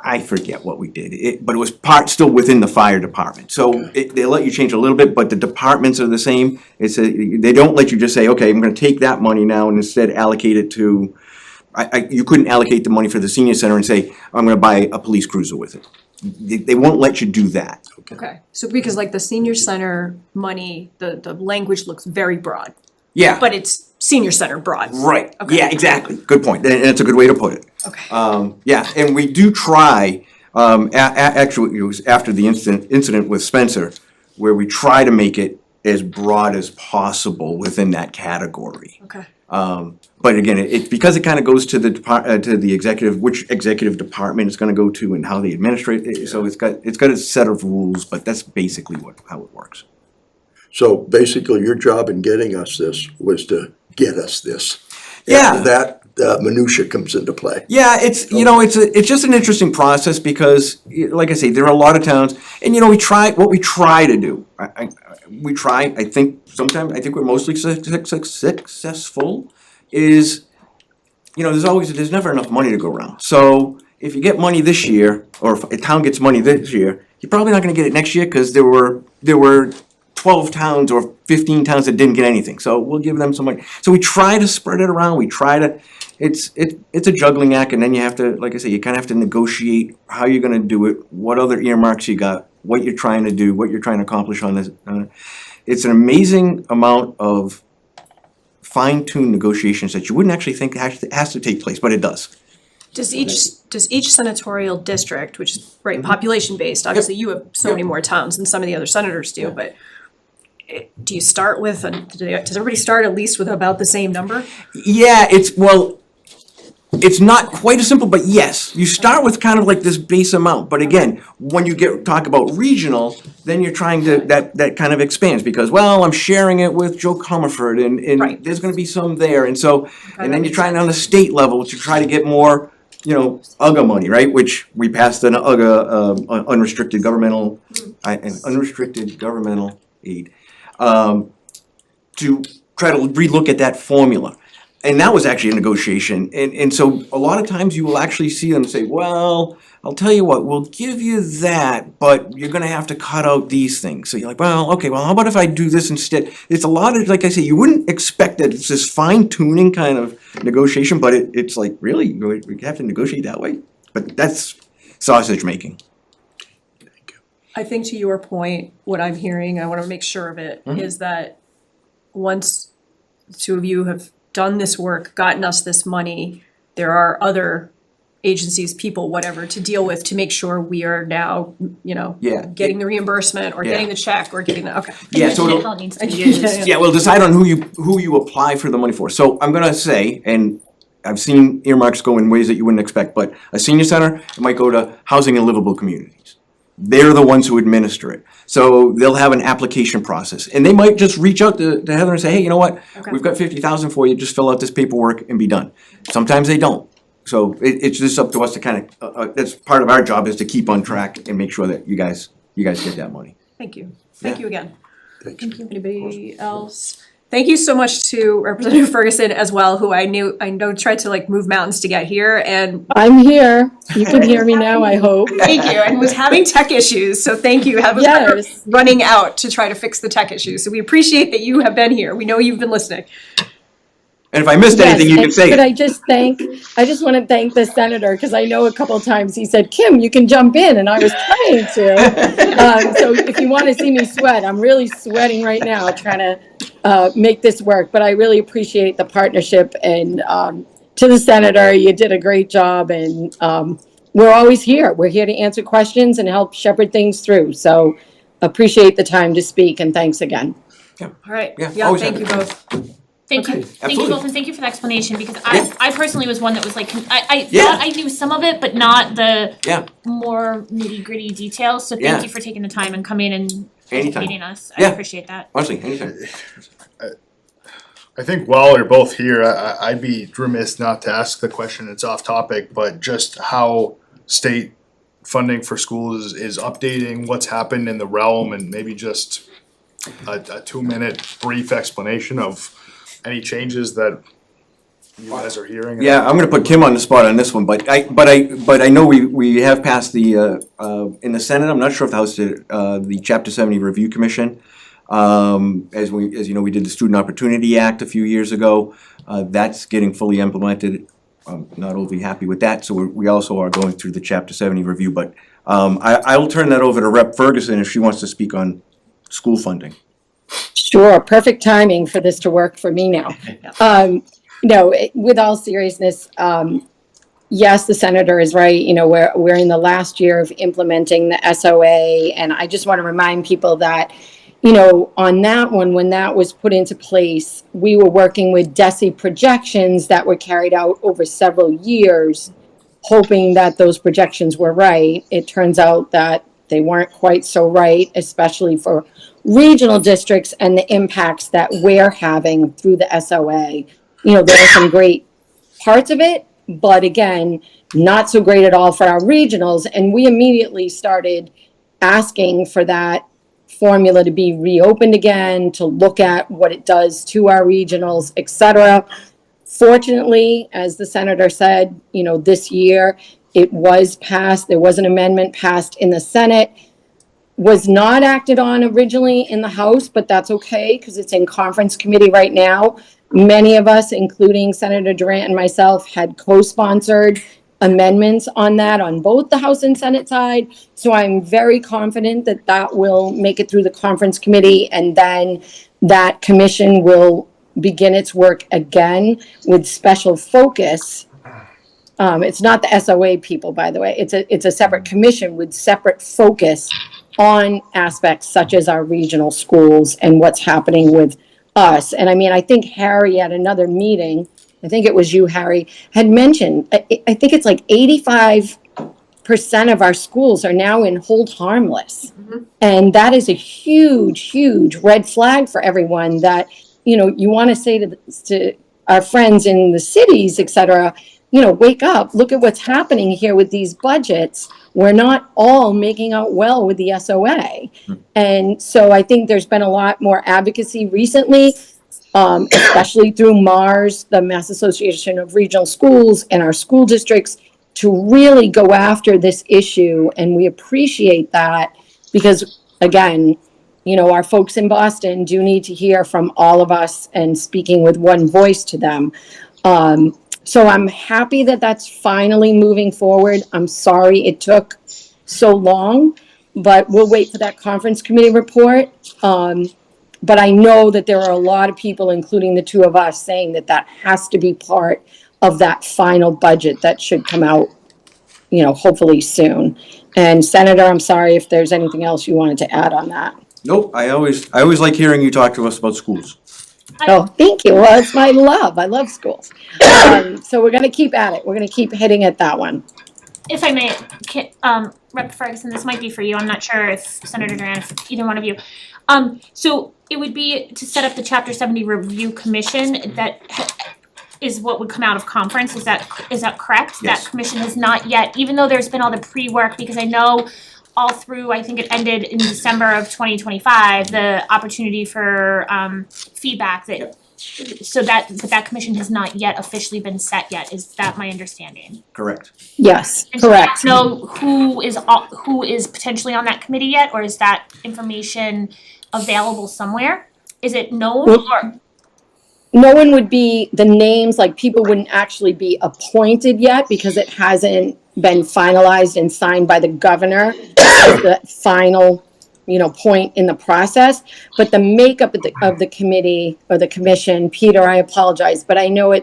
I forget what we did, but it was still within the fire department. So they let you change a little bit, but the departments are the same. They don't let you just say, okay, I'm gonna take that money now and instead allocate it to, you couldn't allocate the money for the senior center and say, I'm gonna buy a police cruiser with it. They won't let you do that. Okay, so because like the senior center money, the language looks very broad, Yeah, but it's senior center broad. right, Okay. yeah, exactly, good point, and it's a good way to put it. Okay. Yeah, and we do try, actually, it was after the incident with Spencer, where we try to make it as broad as possible within that category. Okay. But again, because it kind of goes to the executive, which executive department it's gonna go to and how they administrate it, so it's got a set of rules, but that's basically how it works. So basically, your job in getting us this was to get us this. Yeah. And that minutia comes into play. Yeah, it's just an interesting process because, like I say, there are a lot of towns, and we try to do. I think we're mostly successful. Is, there's never enough money to go around. So if you get money this year, or if a town gets money this year, you're probably not going to get it next year because there were 12 towns or 15 towns that didn't get anything. So we'll give them some money. So we try to spread it around. We try to. It's a juggling act, and then you have to, like I say, you kind of have to negotiate how you're going to do it, what other earmarks you got, what you're trying to do, what you're trying to accomplish on this. It's an amazing amount of fine-tuned negotiations that you wouldn't actually think has to take place, but it does. Does each senatorial district, which is population based, obviously you have so many more towns than some of the other senators do, but do you start with, does everybody start at least with about the same number? Yeah, it's not quite as simple, but yes, you start with kind of like this base amount, but again, when you talk about regional, then you're trying to, that kind of expands, because, well, I'm sharing it with Joe Comerford, and Right. there's gonna be some there, and so, and then you're trying on the state level to try to get more, UGA money, right, which we passed an UGA, unrestricted governmental aid, to try to relook at that formula. And that was actually a negotiation, and so a lot of times you will actually see them say, well, I'll tell you what, we'll give you that, but you're gonna have to cut out these things. So you're like, well, okay, well, how about if I do this instead? It's a lot of, like I say, you wouldn't expect that it's this fine tuning kind of negotiation, but it's like, really, we have to negotiate that way? But that's sausage making. I think to your point, what I'm hearing, I wanna make sure of it, is that once the two of you have done this work, gotten us this money, there are other agencies, people, whatever, to deal with to make sure we are now, Yeah. getting the reimbursement or getting the check or getting the, okay. Yeah, so And it'll- how it needs to be used. Yeah, well, decide on who you apply for the money for. So I'm gonna say, and I've seen earmarks go in ways that you wouldn't expect, but a senior center, it might go to housing and livable communities. They're the ones who administer it. So they'll have an application process, and they might just reach out to Heather and say, hey, you know what? Okay. We've got 50,000 for you, just fill out this paperwork and be done. Sometimes they don't. So it's just up to us to kind of, that's part of our job, is to keep on track and make sure that you guys get that money. Thank you. Thank Yeah. you again. Thanks. Anybody else? Thank you so much to Representative Ferguson as well, who I know tried to move mountains to get here, and I'm here. You can hear me now, I hope. thank you, and was having tech issues, so thank you. Was Yes. running out to try to fix the tech issues, so we appreciate that you have been here. We know you've been listening. And if I missed anything, you can say Could it. I just want to thank the senator, because I know a couple of times he said, Kim, you can jump in, and I was trying to. So if you want to see me sweat, I'm really sweating right now, trying to make this work. But I really appreciate the partnership, and to the senator, you did a great job, and we're always here. We're here to answer questions and help shepherd things through. So appreciate the time to speak, and thanks again. All right, Yeah, yeah, always thank you happy. both. Thank you, Okay, thank you absolutely. both, and thank you for the explanation, because Yeah. I personally was one that was like, I Yeah. thought I knew some of it, but not the Yeah. more nitty gritty details, so Yeah. thank you for taking the time and coming and Anytime. educating us, I Yeah. appreciate that. Honestly, anytime. I think while you're both here, I'd be remiss not to ask the question, it's off topic, but just how state funding for schools is updating, what's happened in the realm, and maybe just a 2-minute brief explanation of any changes that you guys are hearing. Yeah, I'm gonna put Kim on the spot on this one, but I know we have passed the, in the Senate, I'm not sure if the House did, the Chapter 70 Review Commission. As you know, we did the Student Opportunity Act a few years ago, that's getting fully implemented. I'm not overly happy with that, so we also are going through the Chapter 70 review, but, I will turn that over to Rep. Ferguson if she wants to speak on school funding. Sure, perfect timing for this to work for me now. No, with all seriousness, yes, the senator is right. You know, we're in the last year of implementing the SOA, and I just want to remind people that, you know, on that one, when that was put into place, we were working with DESI projections that were carried out over several years, hoping that those projections were right. It turns out that they weren't quite so right, especially for regional districts and the impacts that we're having through the SOA. You know, there are some great parts of it, but again, not so great at all for our regionals. And we immediately started asking for that formula to be reopened again, to look at what it does to our regionals, et cetera. Fortunately, as the senator said, you know, this year it was passed. There was an amendment passed in the Senate. Was not acted on originally in the House, but that's okay because it's in conference committee right now. Many of us, including Senator Durant and myself, had co-sponsored amendments on that on both the House and Senate side. So I'm very confident that that will make it through the conference committee, and then that commission will begin its work again with special focus. It's not the SOA people, by the way. It's a separate commission with separate focus on aspects such as our regional schools and what's happening with us. And I mean, I think Harry at another meeting, I think it was you, Harry, had mentioned, I think it's like 85% of our schools are now in hold harmless. And that is a huge, huge red flag for everyone that, you know, you want to say to our friends in the cities, et cetera, you know, wake up, look at what's happening here with these budgets. We're not all making out well with the SOA. And so I think there's been a lot more advocacy recently, especially through MARS, the Mass Association of Regional Schools, and our school districts, to really go after this issue. And we appreciate that because, again, you know, our folks in Boston do need to hear from all of us and speaking with one voice to them. So I'm happy that that's finally moving forward. I'm sorry it took so long, but we'll wait for that conference committee report. But I know that there are a lot of people, including the two of us, saying that that has to be part of that final budget that should come out, you know, hopefully soon. And Senator, I'm sorry if there's anything else you wanted to add on that. Nope, I always like hearing you talk to us about schools. Oh, thank you. Well, it's my love. I love schools. So we're gonna keep at it. We're gonna keep hitting at that one. If I may, Rep. Ferguson, this might be for you, I'm not sure if Senator Duran, if either one of you. So it would be to set up the Chapter 70 Review Commission that is what would come out of conference, is that correct? Yes. That commission has not yet, even though there's been all the pre-work, because I know all through, I think it ended in December of 2025, the opportunity for feedback that, but that commission has not yet officially been set yet, is that my understanding? Correct. Yes, And do we correct. know who is potentially on that committee yet, or is that information available somewhere? Is it known Well- or? No one would be, the names, like people wouldn't actually be appointed yet because it hasn't been finalized and signed by the governor as the final, you know, point in the process. But the makeup of the committee or the commission, Peter, I apologize, but I know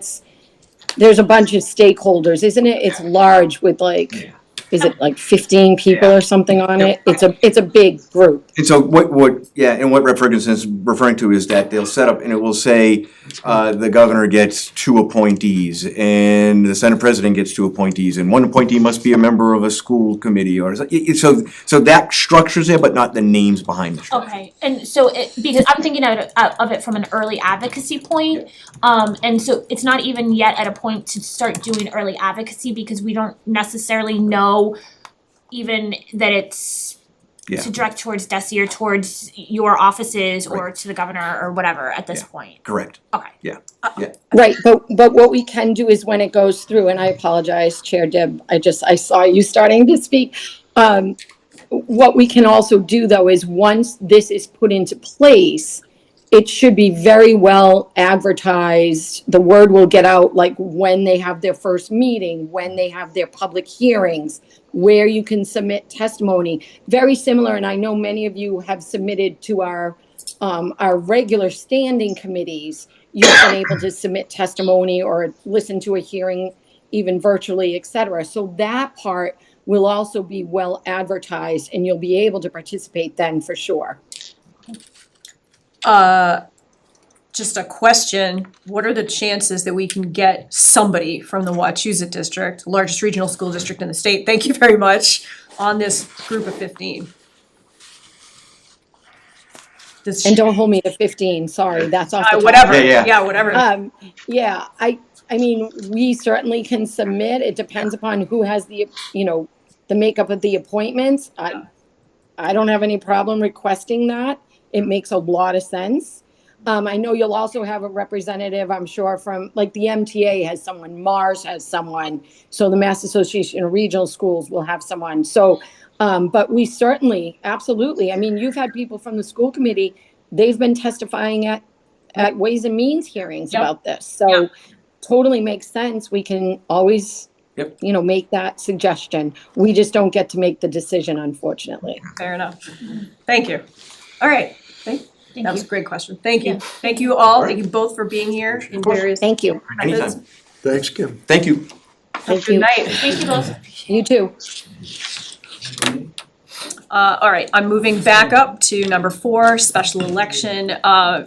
there's a bunch of stakeholders, isn't it? It's large with like is it like 15 people or something on it? It's a big group. And so and what Rep. Ferguson is referring to is that they'll set up, and it will say, the governor gets 2 appointees, and the Senate president gets 2 appointees, and 1 appointee must be a member of a school committee, or, so that structure's there, but not the names behind the structure. Okay, and so because I'm thinking of it from an early advocacy point, and so it's not even yet at a point to start doing early advocacy because we don't necessarily know even that it's Yeah. to direct towards DESI or towards your offices or to the governor or whatever at this point. Correct. Okay. Right, but what we can do is when it goes through, and I apologize, Chair Deb, I saw you starting to speak. What we can also do though is once this is put into place, it should be very well advertised. The word will get out like when they have their first meeting, when they have their public hearings, where you can submit testimony. Very similar, and I know many of you have submitted to our regular standing committees. You've been able to submit testimony or listen to a hearing, even virtually, et cetera. So that part will also be well advertised and you'll be able to participate then for sure. Just a question, what are the chances that we can get somebody from the Wachusett district, largest regional school district in the state, thank you very much, on this group of 15? And don't hold me to 15, sorry, that's off the top. Whatever, Yeah. yeah, whatever. Yeah, I mean, we certainly can submit, it depends upon who has the makeup of the appointments. I don't have any problem requesting that, it makes a lot of sense. I know you'll also have a representative, I'm sure, from, like, the MTA has someone, Mars has someone, so the Mass Association of Regional Schools will have someone. So, but we certainly, absolutely, I mean, you've had people from the school committee, they've been testifying at Ways and Means hearings about this. So totally makes sense. We can always, make that suggestion. We just don't get to make the decision, unfortunately. Fair enough. Thank you. All right, that was a great question. Thank you. Yeah. Thank you all. Thank you both for being here in various Thank you. methods. Anytime. Thanks, Kim. Thank you. Have a Thank good you. night. Thank you both. You too. All right, I'm moving back up to number 4, special election.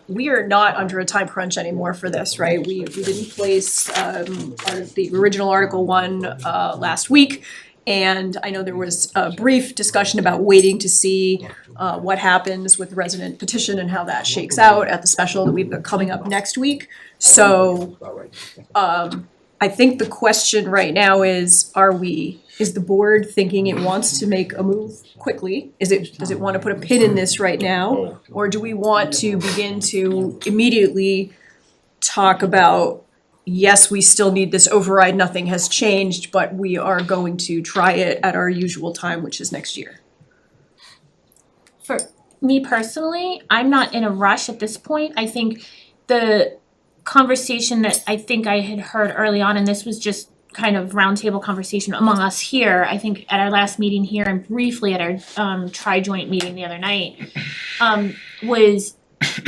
We are not under a time crunch anymore for this, right? We didn't place the original Article 1 last week. And I know there was a brief discussion about waiting to see what happens with the resident petition and how that shakes out at the special that we've got coming up next week. So I think the question right now is the board thinking it wants to make a move quickly? Does it want to put a pin in this right now? Or do we want to begin to immediately talk about, yes, we still need this override, nothing has changed, but we are going to try it at our usual time, which is next year? For me personally, I'm not in a rush at this point. I think the conversation that I think I had heard early on, and this was just kind of roundtable conversation among us here, I think at our last meeting here and briefly at our tri-joint meeting the other night, was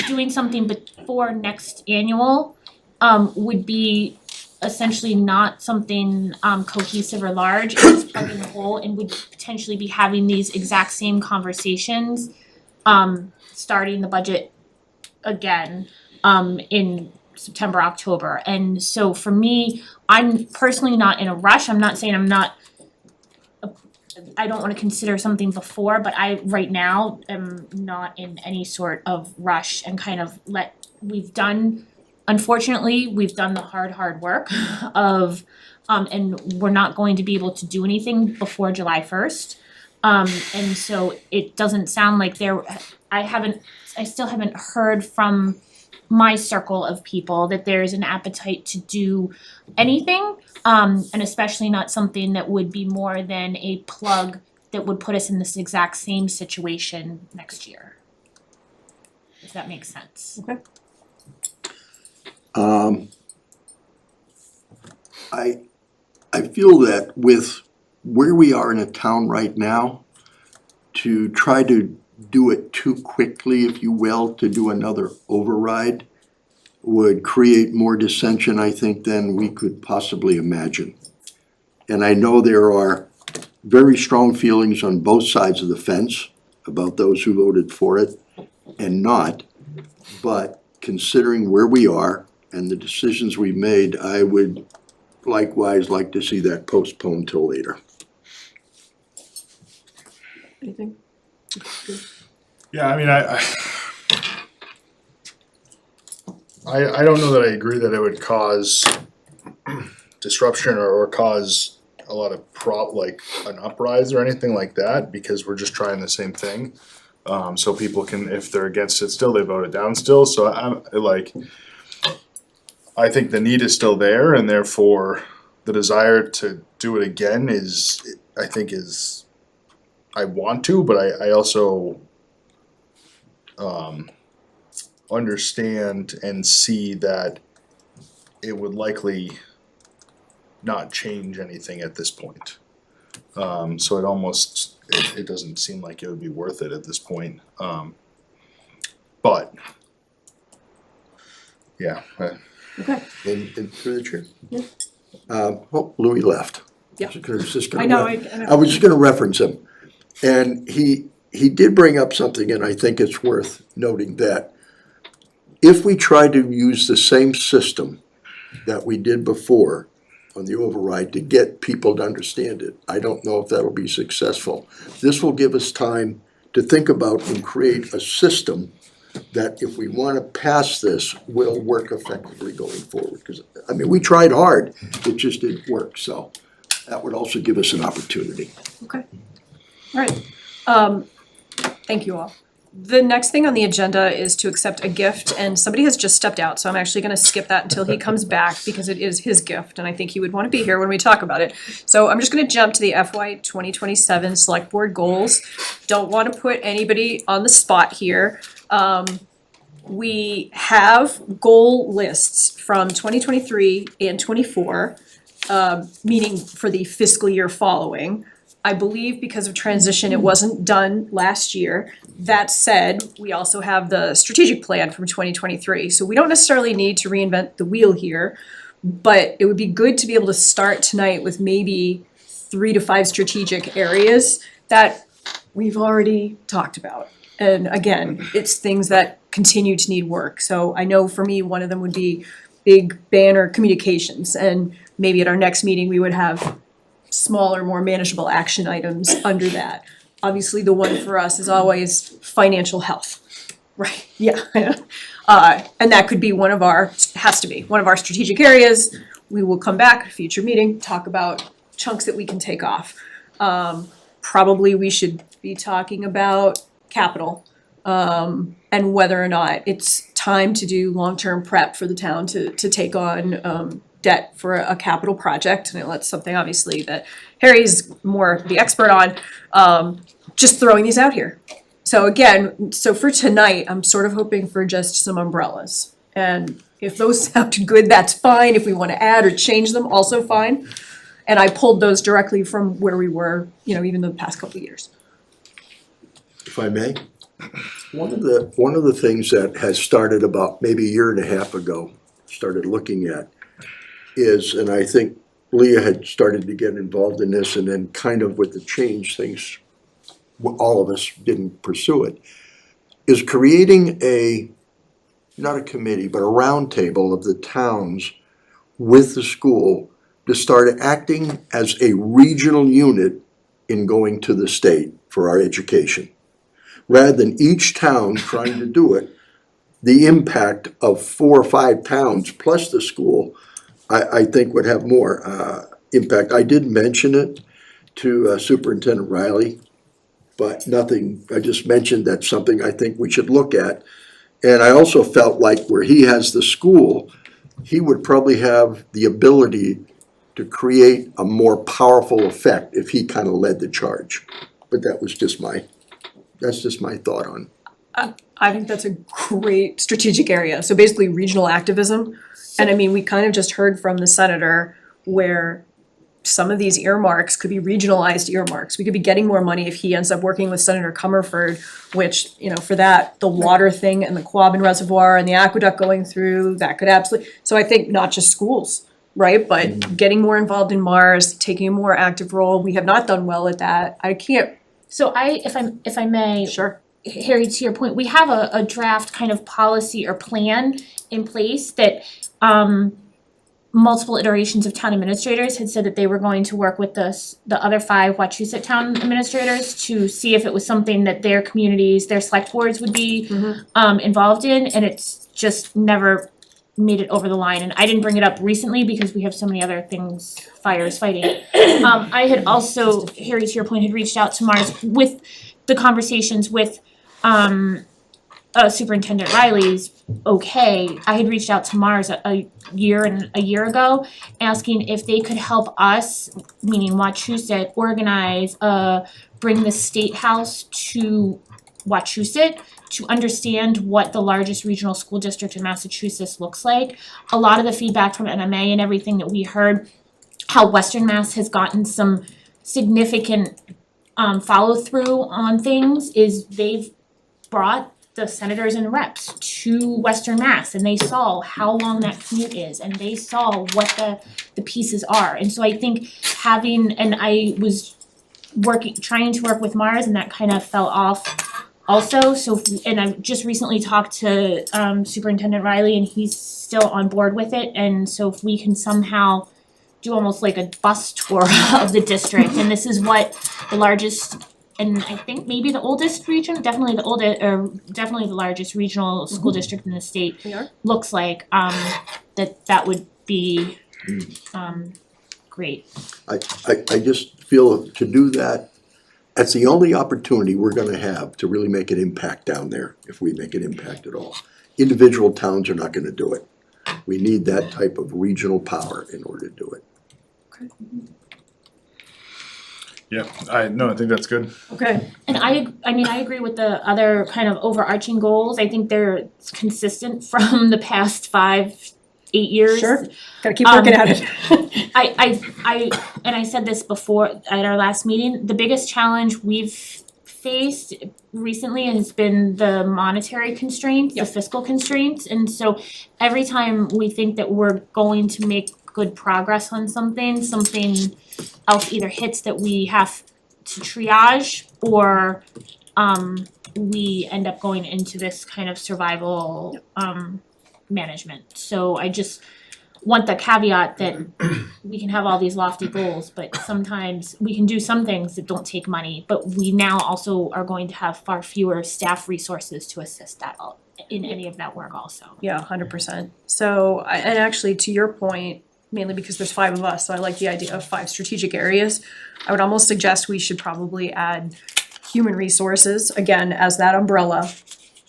doing something before next annual would be essentially not something cohesive or large, it's plugging the hole and would potentially be having these exact same conversations starting the budget again in September, October. And so for me, I'm personally not in a rush. I'm not saying I don't want to consider something before, but I right now am not in any sort of rush and kind of unfortunately, we've done the hard work of, and we're not going to be able to do anything before July 1st. And so it doesn't sound like I still haven't heard from my circle of people that there's an appetite to do anything, and especially not something that would be more than a plug that would put us in this exact same situation next year. If that makes sense. Okay. I feel that with where we are in a town right now, to try to do it too quickly, if you will, to do another override would create more dissension, I think, than we could possibly imagine. And I know there are very strong feelings on both sides of the fence about those who voted for it and not. But considering where we are and the decisions we made, I would likewise like to see that postponed till later. Anything? Yeah, I mean, I don't know that I agree that it would cause disruption or cause a lot of like an uprise or anything like that, because we're just trying the same thing. So people can, if they're against it still, they vote it down still, so I think the need is still there, and therefore the desire to do it again I want to, but I also understand and see that it would likely not change anything at this point. So it almost, it doesn't seem like it would be worth it at this point. But, yeah. And through the chair? Well, Louis left. Yeah. I know, I was just gonna reference him. And he did bring up something, and I think it's worth noting that if we try to use the same system that we did before on the override to get people to understand it, I don't know if that'll be successful. This will give us time to think about and create a system that, if we wanna pass this, will work effectively going forward. Because, I mean, we tried hard, it just didn't work, so that would also give us an opportunity. Okay. All right. Thank you all. The next thing on the agenda is to accept a gift, and somebody has just stepped out, so I'm actually gonna skip that until he comes back because it is his gift, and I think he would wanna be here when we talk about it. So I'm just gonna jump to the FY 2027 Select Board goals. Don't wanna put anybody on the spot here. We have goal lists from 2023 and 24, meaning for the fiscal year following. I believe because of transition, it wasn't done last year. That said, we also have the strategic plan from 2023, so we don't necessarily need to reinvent the wheel here. But it would be good to be able to start tonight with maybe 3 to 5 strategic areas that we've already talked about. And again, it's things that continue to need work. So I know for me, one of them would be big banner communications, and maybe at our next meeting, we would have smaller, more manageable action items under that. Obviously, the one for us is always financial health, right? Yeah. And that could be has to be one of our strategic areas. We will come back at a future meeting, talk about chunks that we can take off. Probably we should be talking about capital, and whether or not it's time to do long-term prep for the town to take on debt for a capital project, and that's something obviously that Harry's more the expert on. Just throwing these out here. So again, for tonight, I'm sort of hoping for just some umbrellas. And if those sound good, that's fine. If we want to add or change them, also fine. And I pulled those directly from where we were, even the past couple of years. If I may, one of the things that has started about maybe a year and a half ago, started looking at is, and I think Leah had started to get involved in this, and then kind of with the change, things, all of us didn't pursue it, is creating not a committee, but a roundtable of the towns with the school to start acting as a regional unit in going to the state for our education. Rather than each town trying to do it, the impact of 4 or 5 towns plus the school, I think would have more impact. I did mention it to Superintendent Riley, but nothing, I just mentioned that's something I think we should look at. And I also felt like where he has the school, he would probably have the ability to create a more powerful effect if he kind of led the charge. But that's just my thought on. I think that's a great strategic area. So basically regional activism. And I mean, we kind of just heard from the senator where some of these earmarks could be regionalized earmarks. We could be getting more money if he ends up working with Senator Comerford, which, for that, the water thing and the Quabbin Reservoir and the aqueduct going through, that could absolutely, so I think not just schools, right? But getting more involved in Mars, taking a more active role, we have not done well at that. I can't. So if I may, Sure. Harry, to your point, we have a draft kind of policy or plan in place that multiple iterations of town administrators had said that they were going to work with the other 5 Wachusett town administrators to see if it was something that their communities, their select boards would be involved in, and it's just never made it over the line. And I didn't bring it up recently because we have so many other things, fires, fighting. I had also, Harry, to your point, had reached out to Mars with the conversations with Superintendent Riley's okay. I had reached out to Mars a year ago, asking if they could help us, meaning Wachusett, organize bring the State House to Wachusett to understand what the largest regional school district in Massachusetts looks like. A lot of the feedback from NMA and everything that we heard, how Western Mass has gotten some significant follow through on things, is they've brought the senators and reps to Western Mass, and they saw how long that commute is, and they saw what the pieces are. And so I think and I was trying to work with Mars, and that kind of fell off also. So, and I just recently talked to Superintendent Riley, and he's still on board with it. And so if we can somehow do almost like a bus tour of the district, and this is what the largest, and I think maybe the oldest region, definitely the largest regional school district in the state looks like, that would be great. I just feel to do that, that's the only opportunity we're gonna have to really make an impact down there, if we make an impact at all. Individual towns are not gonna do it. We need that type of regional power in order to do it. Yeah, I think that's good. Okay. And I mean, I agree with the other kind of overarching goals. I think they're consistent from the past 5-8 years. Sure. Gotta keep working at it. I said this before at our last meeting, the biggest challenge we've faced recently has been the monetary constraints, the fiscal constraints. And so every time we think that we're going to make good progress on something else either hits that we have to triage, or we end up going into this kind of survival management. So I just want the caveat that we can have all these lofty goals, but sometimes we can do some things that don't take money, but we now also are going to have far fewer staff resources to assist that in any of that work also. Yeah, 100%. So, and actually to your point, mainly because there's 5 of us, so I like the idea of 5 strategic areas. I would almost suggest we should probably add human resources, again, as that umbrella.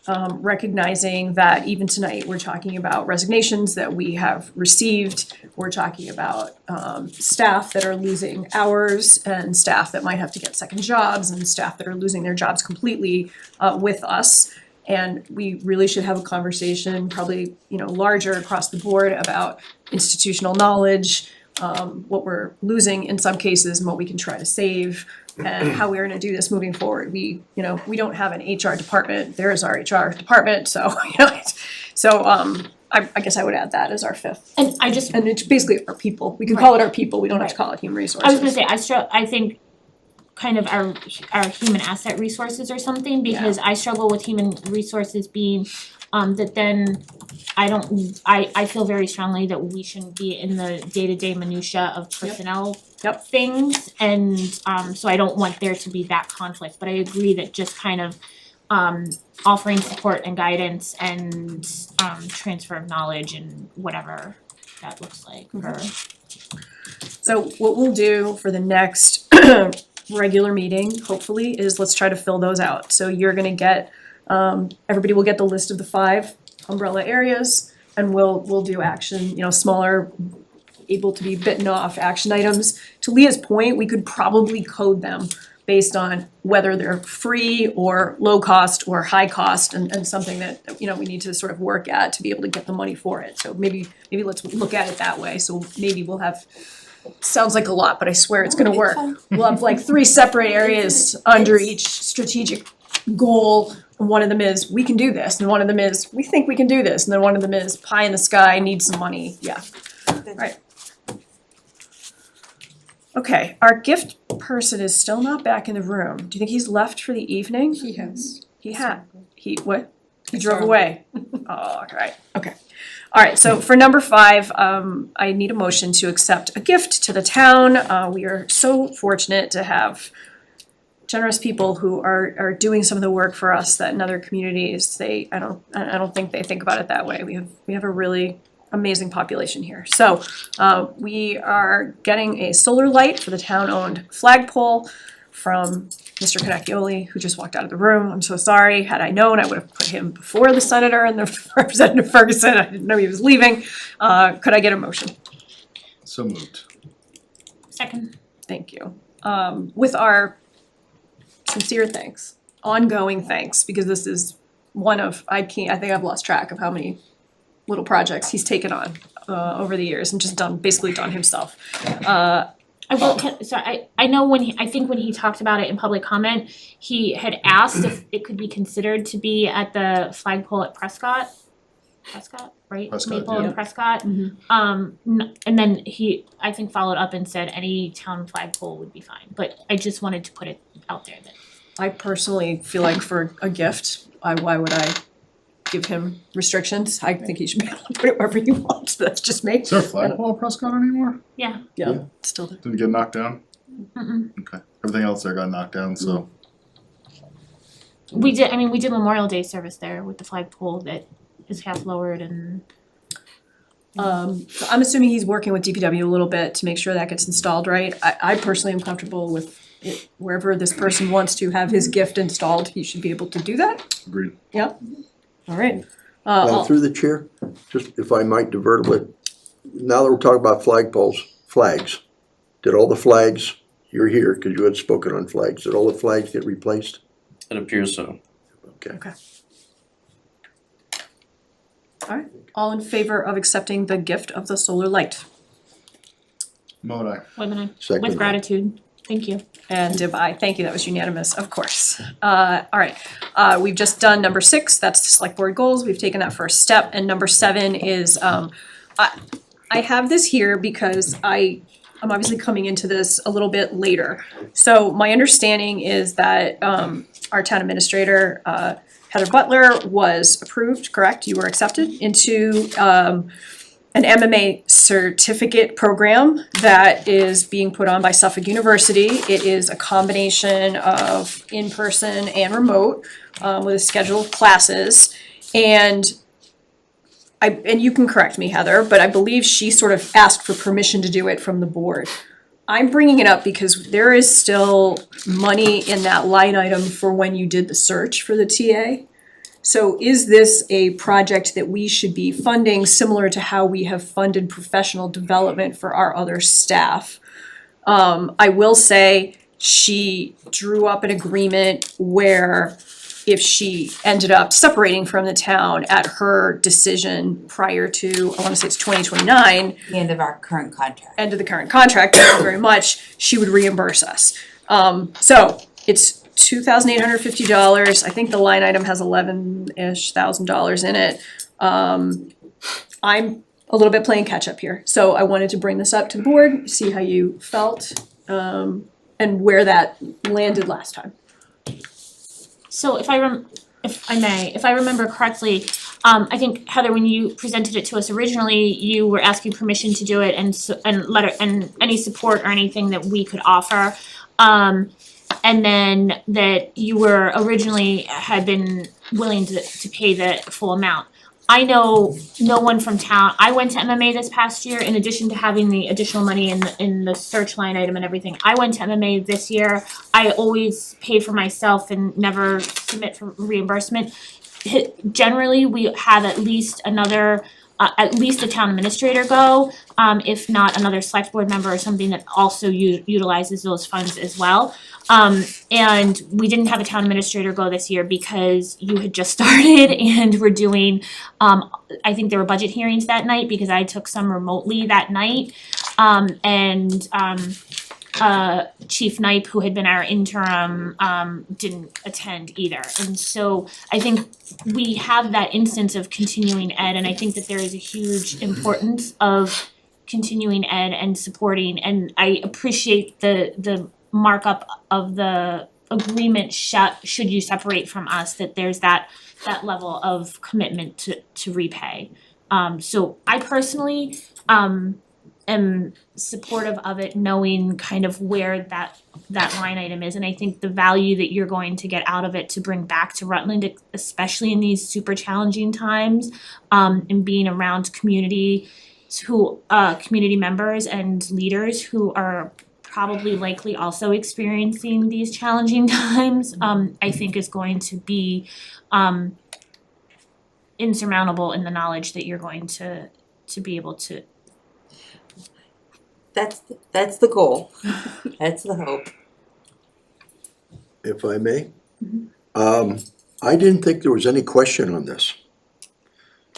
Recognizing that even tonight, we're talking about resignations that we have received. We're talking about staff that are losing hours, and staff that might have to get second jobs, and staff that are losing their jobs completely with us. And we really should have a conversation, probably, larger across the board, about institutional knowledge, what we're losing in some cases and what we can try to save, and how we're gonna do this moving forward. We don't have an HR department, there is our HR department, so, I guess I would add that as our 5th. And it's basically our people, we can call it our people, we don't have to call it human resources. I was gonna say, I think kind of our human asset resources or something, because I struggle with human resources being that then I feel very strongly that we shouldn't be in the day-to-day minutia of personnel things, and so I don't want there to be that conflict, but I agree that just kind of offering support and guidance and transfer of knowledge and whatever that looks like for. So what we'll do for the next regular meeting, hopefully, is let's try to fill those out. So you're gonna get, everybody will get the list of the 5 umbrella areas, and we'll do action, smaller, able to be bitten off action items. To Leah's point, we could probably code them based on whether they're free or low cost or high cost, and something that, we need to sort of work at to be able to get the money for it. So maybe let's look at it that way. So maybe we'll have, sounds like a lot, but I swear it's gonna work. We'll have like 3 separate areas under each strategic goal. And one of them is, we can do this, and one of them is, we think we can do this, and then one of them is, pie in the sky, need some money, yeah. Right. Okay, our gift person is still not back in the room. Do you think he's left for the evening? He has. What? He drove away? Oh, alright, okay. Alright, so for number 5, I need a motion to accept a gift to the town. We are so fortunate to have generous people who are doing some of the work for us that in other communities, I don't think they think about it that way. We have a really amazing population here. So, we are getting a solar light for the town-owned flagpole from Mr. Cannacchioli, who just walked out of the room. I'm so sorry. Had I known, I would have put him before the senator and the Representative Ferguson. I didn't know he was leaving. Could I get a motion? So moved. Second. Thank you. With our sincere thanks, ongoing thanks, because this is one of, I think I've lost track of how many little projects he's taken on over the years and just basically done himself. I will, I know I think when he talked about it in public comment, he had asked if it could be considered to be at the flagpole at Prescott, right? Prescott, Maple yeah. and Prescott. Mm-hmm. And then he, I think, followed up and said any town flagpole would be fine, but I just wanted to put it out there that. I personally feel like for a gift, why would I give him restrictions? I think he should be able to put it wherever he wants. That's just me. Is there a flagpole at Prescott anymore? Yeah. Yeah, it's still there. Did it get knocked down? Mm-mm. Okay. Everything else there got knocked down, so. We did Memorial Day service there with the flagpole that is half lowered and. So I'm assuming he's working with DPW a little bit to make sure that gets installed right. I personally am comfortable with it, wherever this person wants to have his gift installed, he should be able to do that. Agreed. Yep. All right. Through the chair, just if I might divert a bit, now that we're talking about flags, did all the flags, you're here because you had spoken on flags, did all the flags get replaced? It appears so. Okay. All right. All in favor of accepting the gift of the solar light? Mo and I. Women, Second. with gratitude, thank you. And I thank you, that was unanimous, of course. All right, we've just done number 6, that's the select board goals, we've taken that first step, and number 7 is, I have this here because I'm obviously coming into this a little bit later. So my understanding is that, our town administrator, Heather Butler was approved, correct? You were accepted into, an MMA certificate program that is being put on by Suffolk University. It is a combination of in-person and remote, with a schedule of classes. And you can correct me, Heather, but I believe she sort of asked for permission to do it from the board. I'm bringing it up because there is still money in that line item for when you did the search for the TA. So is this a project that we should be funding similar to how we have funded professional development for our other staff? I will say she drew up an agreement where if she ended up separating from the town at her decision prior to, I wanna say it's 2029, The end of our current contract. end of the current contract, thank you very much, she would reimburse us. So it's $2,850, I think the line item has $11,000-ish in it. I'm a little bit playing catch up here, so I wanted to bring this up to the board, see how you felt, and where that landed last time. So if I remember correctly, I think Heather, when you presented it to us originally, you were asking permission to do it and any support or anything that we could offer. And then that you were originally had been willing to pay the full amount. I know no one from town, I went to MMA this past year, in addition to having the additional money in the search line item and everything. I went to MMA this year, I always paid for myself and never submit for reimbursement. Generally, we have at least a town administrator go, if not another select board member or something that also utilizes those funds as well. And we didn't have a town administrator go this year because you had just started and we're doing, I think there were budget hearings that night because I took some remotely that night. Chief Knipe, who had been our interim, didn't attend either. And so I think we have that instance of continuing ed, and I think that there is a huge importance of continuing ed and supporting, and I appreciate the markup of the agreement should you separate from us, that there's that level of commitment to repay. So I personally am supportive of it, knowing kind of where that line item is, and I think the value that you're going to get out of it to bring back to Rutland, especially in these super challenging times, and being around community members and leaders who are probably likely also experiencing these challenging times, I think is going to be insurmountable in the knowledge that you're going to be able to. That's the goal. That's the hope. If I may. I didn't think there was any question on this.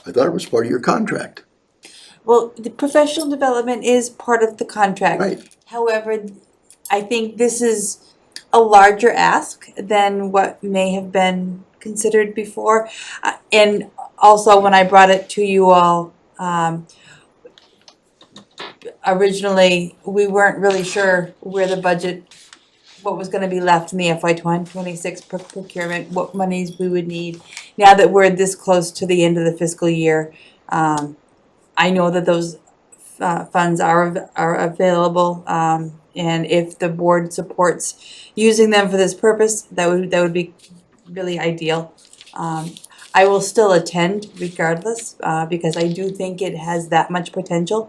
I thought it was part of your contract. Well, the professional development is part of the contract. Right. However, I think this is a larger ask than what may have been considered before. And also, when I brought it to you all, originally, we weren't really sure where the budget, what was gonna be left in the FY 2026 procurement, what monies we would need. Now that we're this close to the end of the fiscal year, I know that those funds are available, and if the board supports using them for this purpose, that would be really ideal. I will still attend regardless, because I do think it has that much potential.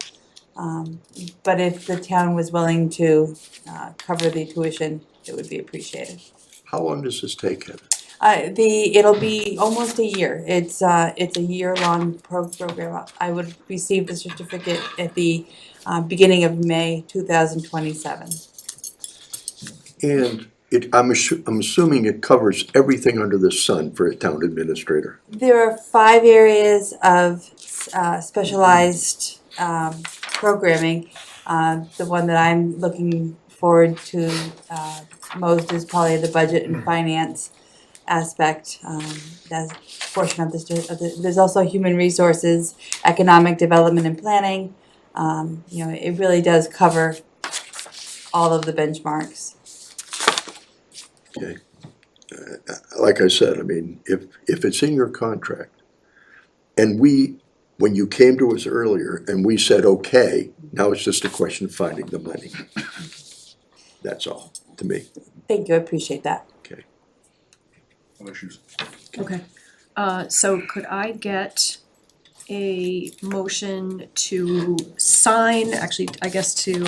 But if the town was willing to cover the tuition, it would be appreciated. How long does this take, Heather? It'll be almost a year. It's a year-long program. I would receive the certificate at the beginning of May 2027. And I'm assuming it covers everything under the sun for a town administrator. There are 5 areas of specialized programming. The one that I'm looking forward to most is probably the budget and finance aspect. That's a portion of there's also human resources, economic development and planning. It really does cover all of the benchmarks. Okay. Like I said, I mean, if it's in your contract, and when you came to us earlier and we said, okay, now it's just a question of finding the money. That's all, to me. Thank you, I appreciate that. Okay. No issues. Okay, so could I get a motion to sign, actually, I guess to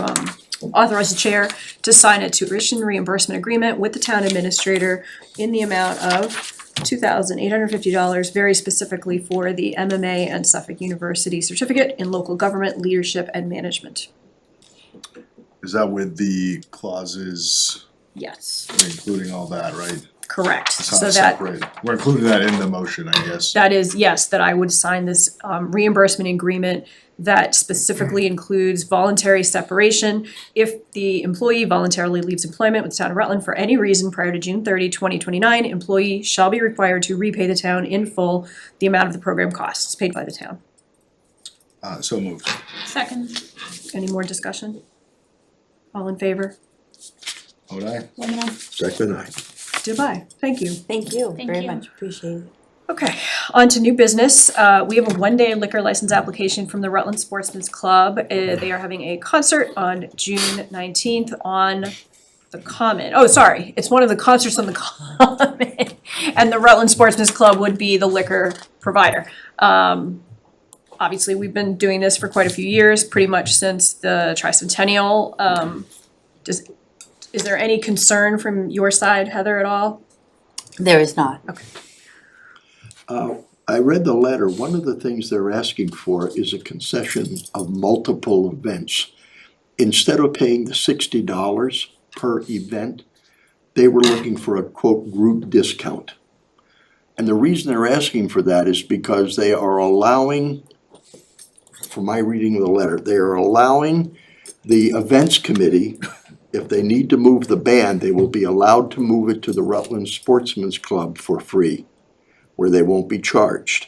authorize the chair to sign a tuition reimbursement agreement with the town administrator in the amount of $2,850, very specifically for the MMA and Suffolk University Certificate in Local Government Leadership and Management. Is that with the clauses, Yes, including all that, right? correct. It's So not that, separated. We're including that in the motion, I guess. that is, yes, that I would sign this reimbursement agreement that specifically includes voluntary separation. If the employee voluntarily leaves employment with the town of Rutland for any reason prior to June 30, 2029, employee shall be required to repay the town in full the amount of the program costs paid by the town. So moved. Second. Any more discussion? All in favor? Would I? Second, aye. Goodbye. Thank you. Thank you Thank very you. much, appreciate it. Okay, on to new business. We have a one-day liquor license application from the Rutland Sportsman's Club. They are having a concert on June 19th on the Common. Oh, sorry, it's one of the concerts on the Common. And the Rutland Sportsman's Club would be the liquor provider. Obviously, we've been doing this for quite a few years, pretty much since the tricentennial. Is there any concern from your side, Heather, at all? There is not. Okay. I read the letter. One of the things they're asking for is a concession of multiple events. Instead of paying the $60 per event, they were looking for a quote group discount. And the reason they're asking for that is because they are allowing, from my reading of the letter, they are allowing the events committee, if they need to move the band, they will be allowed to move it to the Rutland Sportsman's Club for free, where they won't be charged.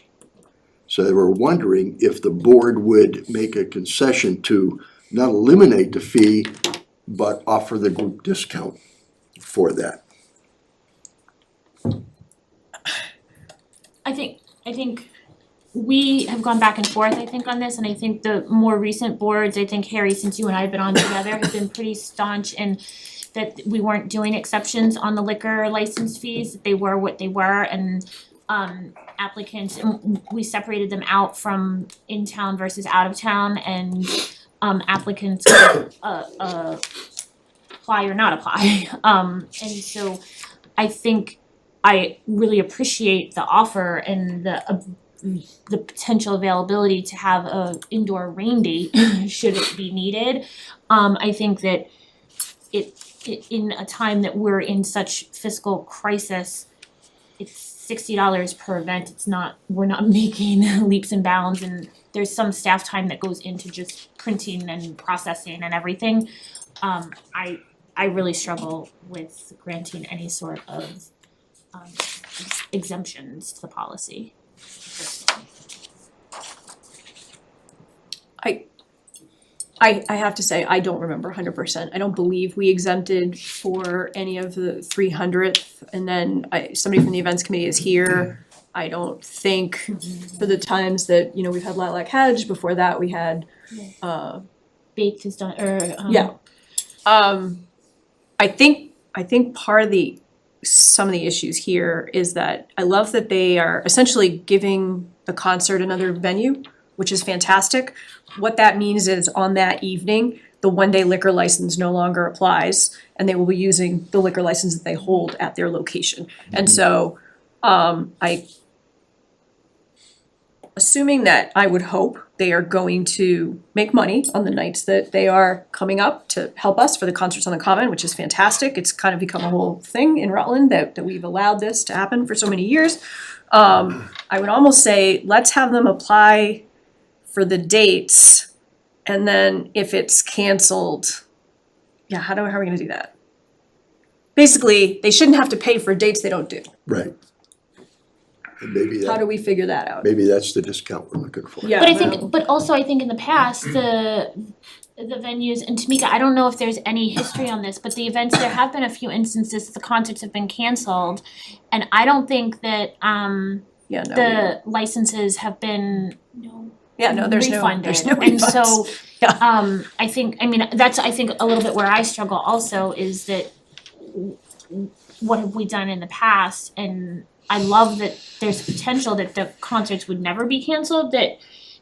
So they were wondering if the board would make a concession to not eliminate the fee, but offer the group discount for that. I think we have gone back and forth, I think, on this, and I think the more recent boards, I think Harry, since you and I have been on together, have been pretty staunch in that we weren't doing exceptions on the liquor license fees, that they were what they were, and applicants, and we separated them out from in town versus out of town, and applicants could apply or not apply. And so I think I really appreciate the offer and the potential availability to have a indoor rain date should it be needed. I think that it in a time that we're in such fiscal crisis, it's $60 per event. It's not, we're not making leaps and bounds, and there's some staff time that goes into just printing and processing and everything. I really struggle with granting any sort of exemptions to the policy. I have to say, I don't remember 100%. I don't believe we exempted for any of the 300th, and then somebody from the events committee is here. I don't think for the times that, you know, we've had Lilac Hedge, before that we had Baked is done, or yeah. I think part of some of the issues here is that I love that they are essentially giving the concert another venue, which is fantastic. What that means is on that evening, the one-day liquor license no longer applies, and they will be using the liquor license that they hold at their location. And so, assuming that I would hope they are going to make money on the nights that they are coming up to help us for the concerts on the Common, which is fantastic. It's kind of become a whole thing in Rutland that we've allowed this to happen for so many years. I would almost say, let's have them apply for the dates, and then if it's canceled, yeah, how are we gonna do that? Basically, they shouldn't have to pay for dates they don't do. Right. And maybe How do we figure that out? maybe that's the discount we're looking for. Yeah. But I think, but also I think in the past, the venues, and Tamika, I don't know if there's any history on this, but the events, there have been a few instances the concerts have been canceled, and I don't think that Yeah, no. the licenses have been Yeah, no, there's no refunded. refunds. And so Yeah. I think, I mean, that's I think a little bit where I struggle also is that what have we done in the past? And I love that there's potential that the concerts would never be canceled, that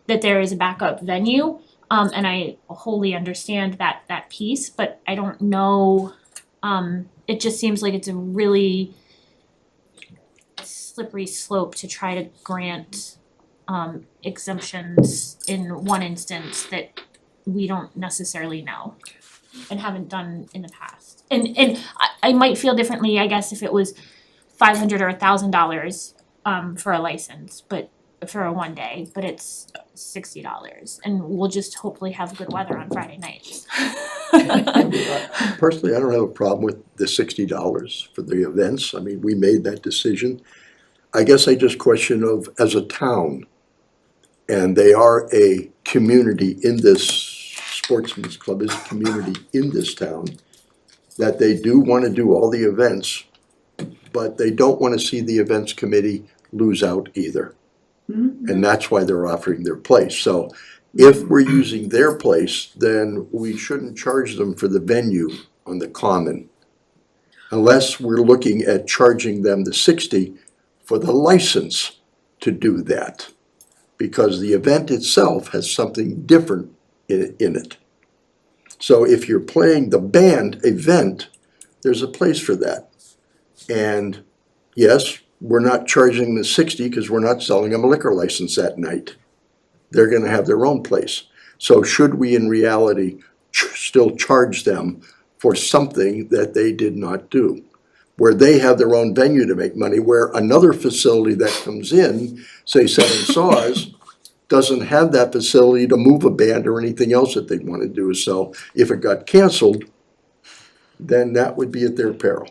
there is a backup venue. And I wholly understand that piece, but I don't know, it just seems like it's a really slippery slope to try to grant exemptions in one instance that we don't necessarily know and haven't done in the past. And I might feel differently, I guess, if it was $500 or $1,000 for a license, but for a one day, but it's $60, and we'll just hopefully have good weather on Friday nights. Personally, I don't have a problem with the $60 for the events. I mean, we made that decision. I guess I just question of, as a town, and they are a community in this, Sportsman's Club is a community in this town, that they do want to do all the events, but they don't want to see the events committee lose out either. And that's why they're offering their place. So if we're using their place, then we shouldn't charge them for the venue on the Common, unless we're looking at charging them the $60 for the license to do that, because the event itself has something different in it. So if you're playing the band event, there's a place for that. And yes, we're not charging the $60 because we're not selling them a liquor license that night. They're gonna have their own place. So should we in reality still charge them for something that they did not do? Where they have their own venue to make money, where another facility that comes in, say Seven Saws, doesn't have that facility to move a band or anything else that they wanna do. So if it got canceled, then that would be at their peril.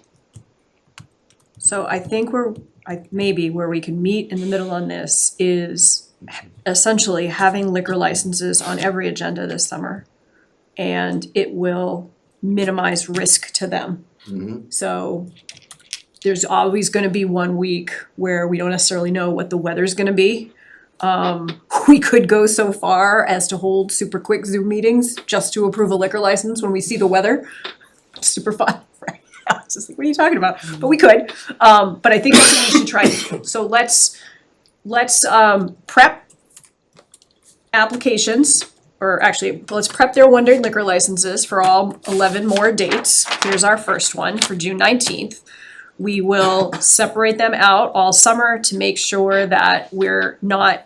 So I think maybe where we can meet in the middle on this is essentially having liquor licenses on every agenda this summer. And it will minimize risk to them. So there's always gonna be 1 week where we don't necessarily know what the weather's gonna be. We could go so far as to hold super quick Zoom meetings just to approve a liquor license when we see the weather. Super fun, right? It's just like, what are you talking about? But we could, but I think that's what we should try to do. So let's prep applications, or actually, let's prep their one-day liquor licenses for all 11 more dates. Here's our first one for June 19th. We will separate them out all summer to make sure that we're not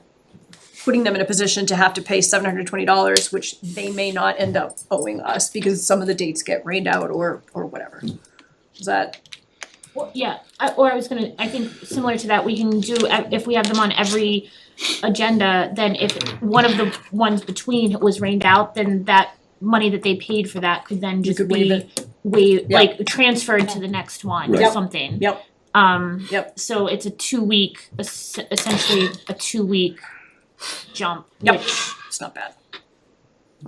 putting them in a position to have to pay $720, which they may not end up owing us because some of the dates get rained out or whatever. Is that? Well, yeah, I was gonna, I think similar to that, we can do, if we have them on every agenda, then if one of the ones between was rained out, then that money that they paid for that could then just could waive be it. like transferred to the next one or Yep. something. Yep. Yep. So it's a 2-week, essentially a 2-week jump, Yep. which, It's not bad.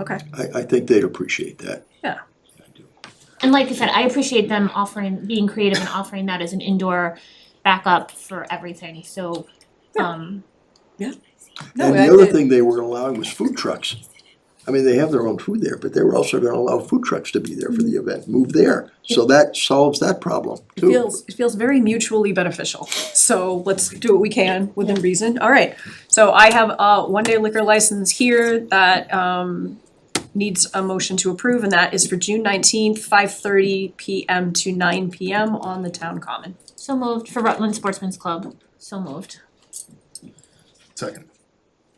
Okay. I think they'd appreciate that. and like I said, I appreciate them being creative and offering that as an indoor backup for everything, so, And No, the other thing they were allowing was food trucks. I mean, they have their own food there, but they were also gonna allow food trucks to be there for the event, move there. So that solves that problem too. It feels very mutually beneficial. So let's do what we can within reason. All right. So I have a one-day liquor license here that needs a motion to approve, and that is for June 19th, 5:30 PM to 9 PM on the town common. so moved for Rutland Sportsman's Club, so moved. Second.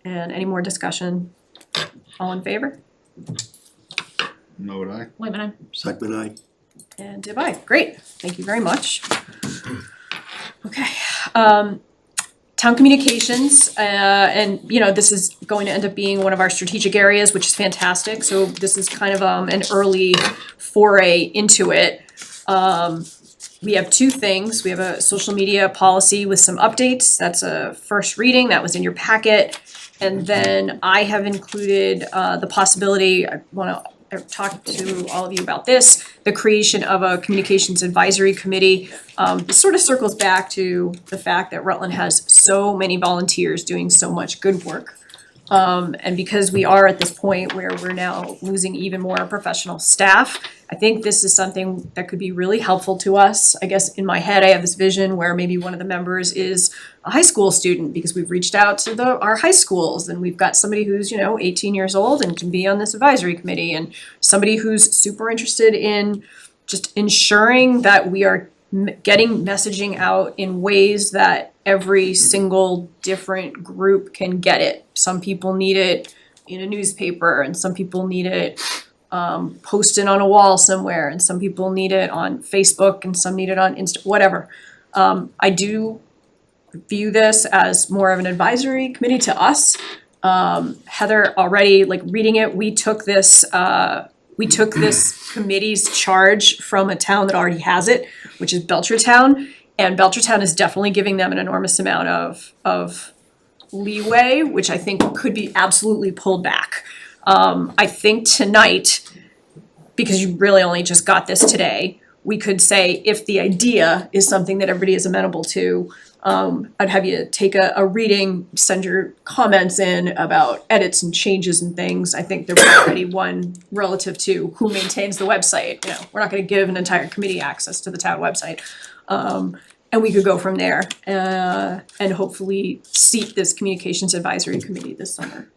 And any more discussion? All in favor? No, would I? Wait a minute, Second, I. And did I. Great. Thank you very much. Okay. Town communications, and you know, this is going to end up being one of our strategic areas, which is fantastic. So this is kind of an early foray into it. We have two things. We have a social media policy with some updates. That's a first reading. That was in your packet. And then I have included the possibility, I wanna talk to all of you about this, the creation of a communications advisory committee. This sort of circles back to the fact that Rutland has so many volunteers doing so much good work. And because we are at this point where we're now losing even more professional staff, I think this is something that could be really helpful to us. I guess in my head, I have this vision where maybe one of the members is a high school student because we've reached out to our high schools and we've got somebody who's, 18 years old and can be on this advisory committee, and somebody who's super interested in just ensuring that we are getting messaging out in ways that every single different group can get it. Some people need it in a newspaper, and some people need it posted on a wall somewhere, and some people need it on Facebook, and some need it on Insta, whatever. I do view this as more of an advisory committee to us. Heather already, reading it, we took this committee's charge from a town that already has it, which is Belchertown. And Belchertown is definitely giving them an enormous amount of leeway, which I think could be absolutely pulled back. I think tonight, because you really only just got this today, we could say if the idea is something that everybody is amenable to, I'd have you take a reading, send your comments in about edits and changes and things. I think there was already one relative to who maintains the website. We're not gonna give an entire committee access to the town website. And we could go from there, and hopefully seat this communications advisory committee this summer.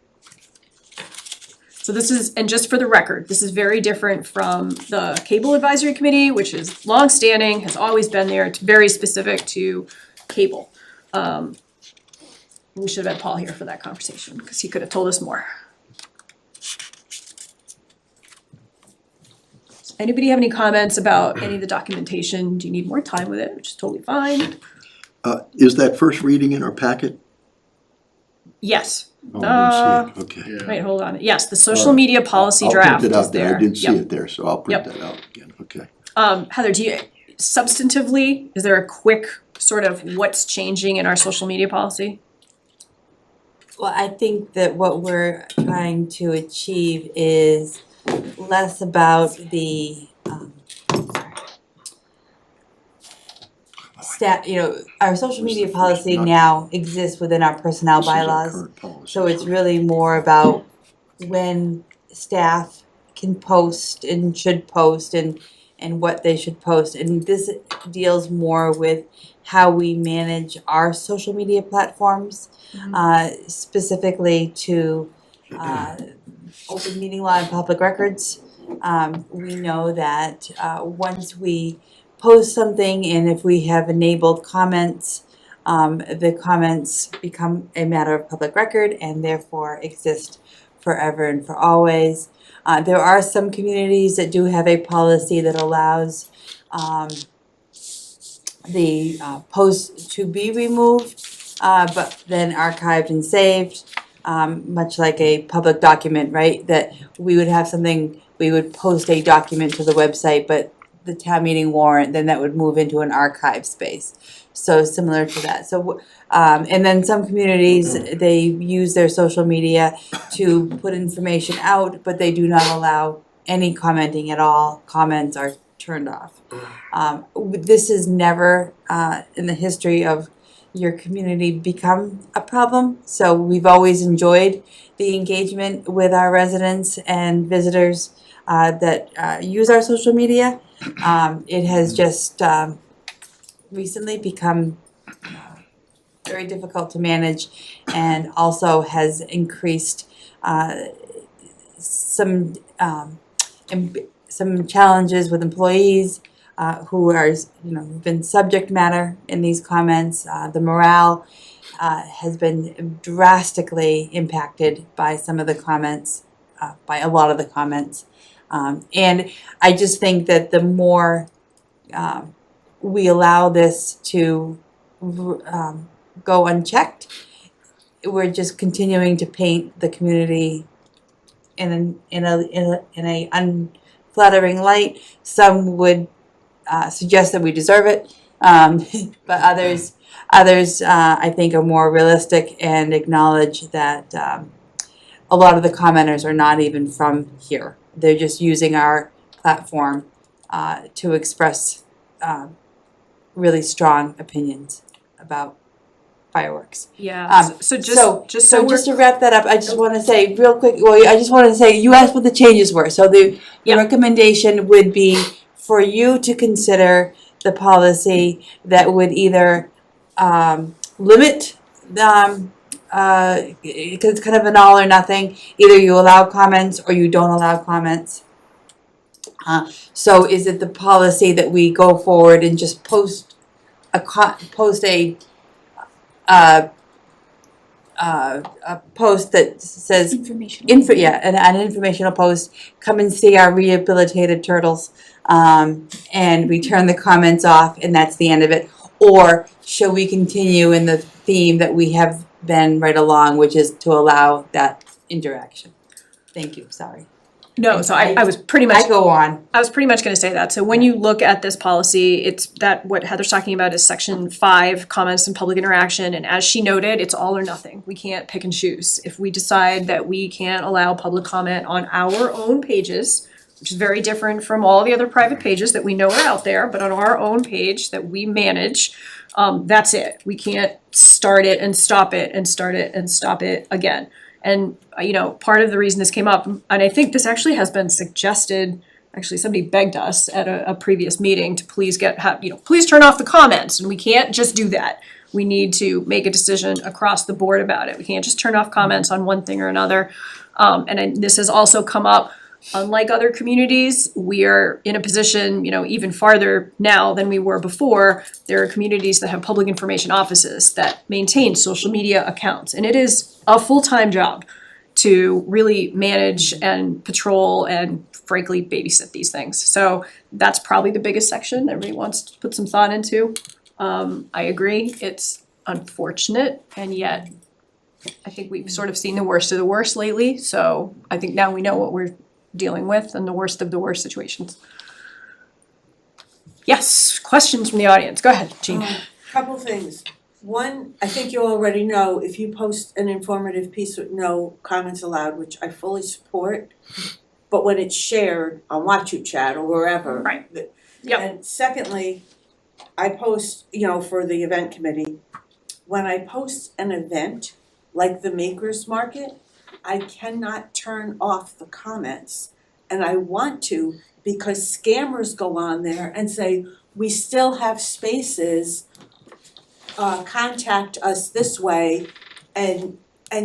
So this is, and just for the record, this is very different from the cable advisory committee, which is longstanding, has always been there. It's very specific to cable. We should have had Paul here for that conversation, because he could have told us more. Anybody have any comments about any of the documentation? Do you need more time with it, which is totally fine? Is that first reading in our packet? Yes. Oh, I didn't see it, okay. Wait, hold on. Yes, the social media policy draft I'll print it is out there, there. I didn't see Yep. it there, so I'll print Yep. that out again, okay. Heather, do you, substantively, is there a quick sort of what's changing in our social media policy? Well, I think that what we're trying to achieve is less about the, our social media policy now exists within our personnel bylaws. So it's really more about when staff can post and should post and what they should post. And this deals more with how we manage our social media platforms, specifically to open meeting law and public records. We know that once we post something and if we have enabled comments, the comments become a matter of public record and therefore exist forever and for always. There are some communities that do have a policy that allows the post to be removed, but then archived and saved, much like a public document, right? That we would have something, we would post a document to the website, but the town meeting warrant, then that would move into an archive space. So similar to that. So, and then some communities, they use their social media to put information out, but they do not allow any commenting at all. Comments are turned off. This has never, in the history of your community, become a problem. So we've always enjoyed the engagement with our residents and visitors that use our social media. It has just recently become very difficult to manage and also has increased some challenges with employees who are, been subject matter in these comments. The morale has been drastically impacted by some of the comments, by a lot of the comments. And I just think that the more we allow this to go unchecked, we're just continuing to paint the community in a unflattering light. Some would suggest that we deserve it, but others I think are more realistic and acknowledge that a lot of the commenters are not even from here. They're just using our platform to express really strong opinions about fireworks. Yeah, so just to wrap that up, I just want to say real quick, I just want to say, you asked what the changes were. So the recommendation would be for you to consider the policy that would either limit because it's kind of an all or nothing. Either you allow comments or you don't allow comments. So is it the policy that we go forward and just post a post that says Information. An informational post, come and see our rehabilitated turtles, and we turn the comments off and that's the end of it? Or shall we continue in the theme that we have been right along, which is to allow that interaction? Thank you, sorry. No, so I was pretty much. I go on. I was pretty much gonna say that. So when you look at this policy, it's that what Heather's talking about is section 5, comments and public interaction, and as she noted, it's all or nothing. We can't pick and choose. If we decide that we can't allow public comment on our own pages, which is very different from all the other private pages that we know are out there, but on our own page that we manage, that's it. We can't start it and stop it and start it and stop it again. And, part of the reason this came up, and I think this actually has been suggested, actually somebody begged us at a previous meeting to please please turn off the comments, and we can't just do that. We need to make a decision across the board about it. We can't just turn off comments on one thing or another. This has also come up. Unlike other communities, we are in a position, even farther now than we were before. There are communities that have public information offices that maintain social media accounts. And it is a full-time job to really manage and patrol and frankly babysit these things. So that's probably the biggest section that everybody wants to put some thought into. I agree, it's unfortunate, and yet I think we've sort of seen the worst of the worst lately. So I think now we know what we're dealing with and the worst of the worst situations. Yes, questions from the audience. Go ahead, Jean. Couple things. One, I think you already know, if you post an informative piece with no comments allowed, which I fully support, but when it's shared on WatchUchat or wherever. Right. Yep. And secondly, I post, for the event committee, when I post an event, like the Makers Market, I cannot turn off the comments. And I want to, because scammers go on there and say, we still have spaces, contact us this way, and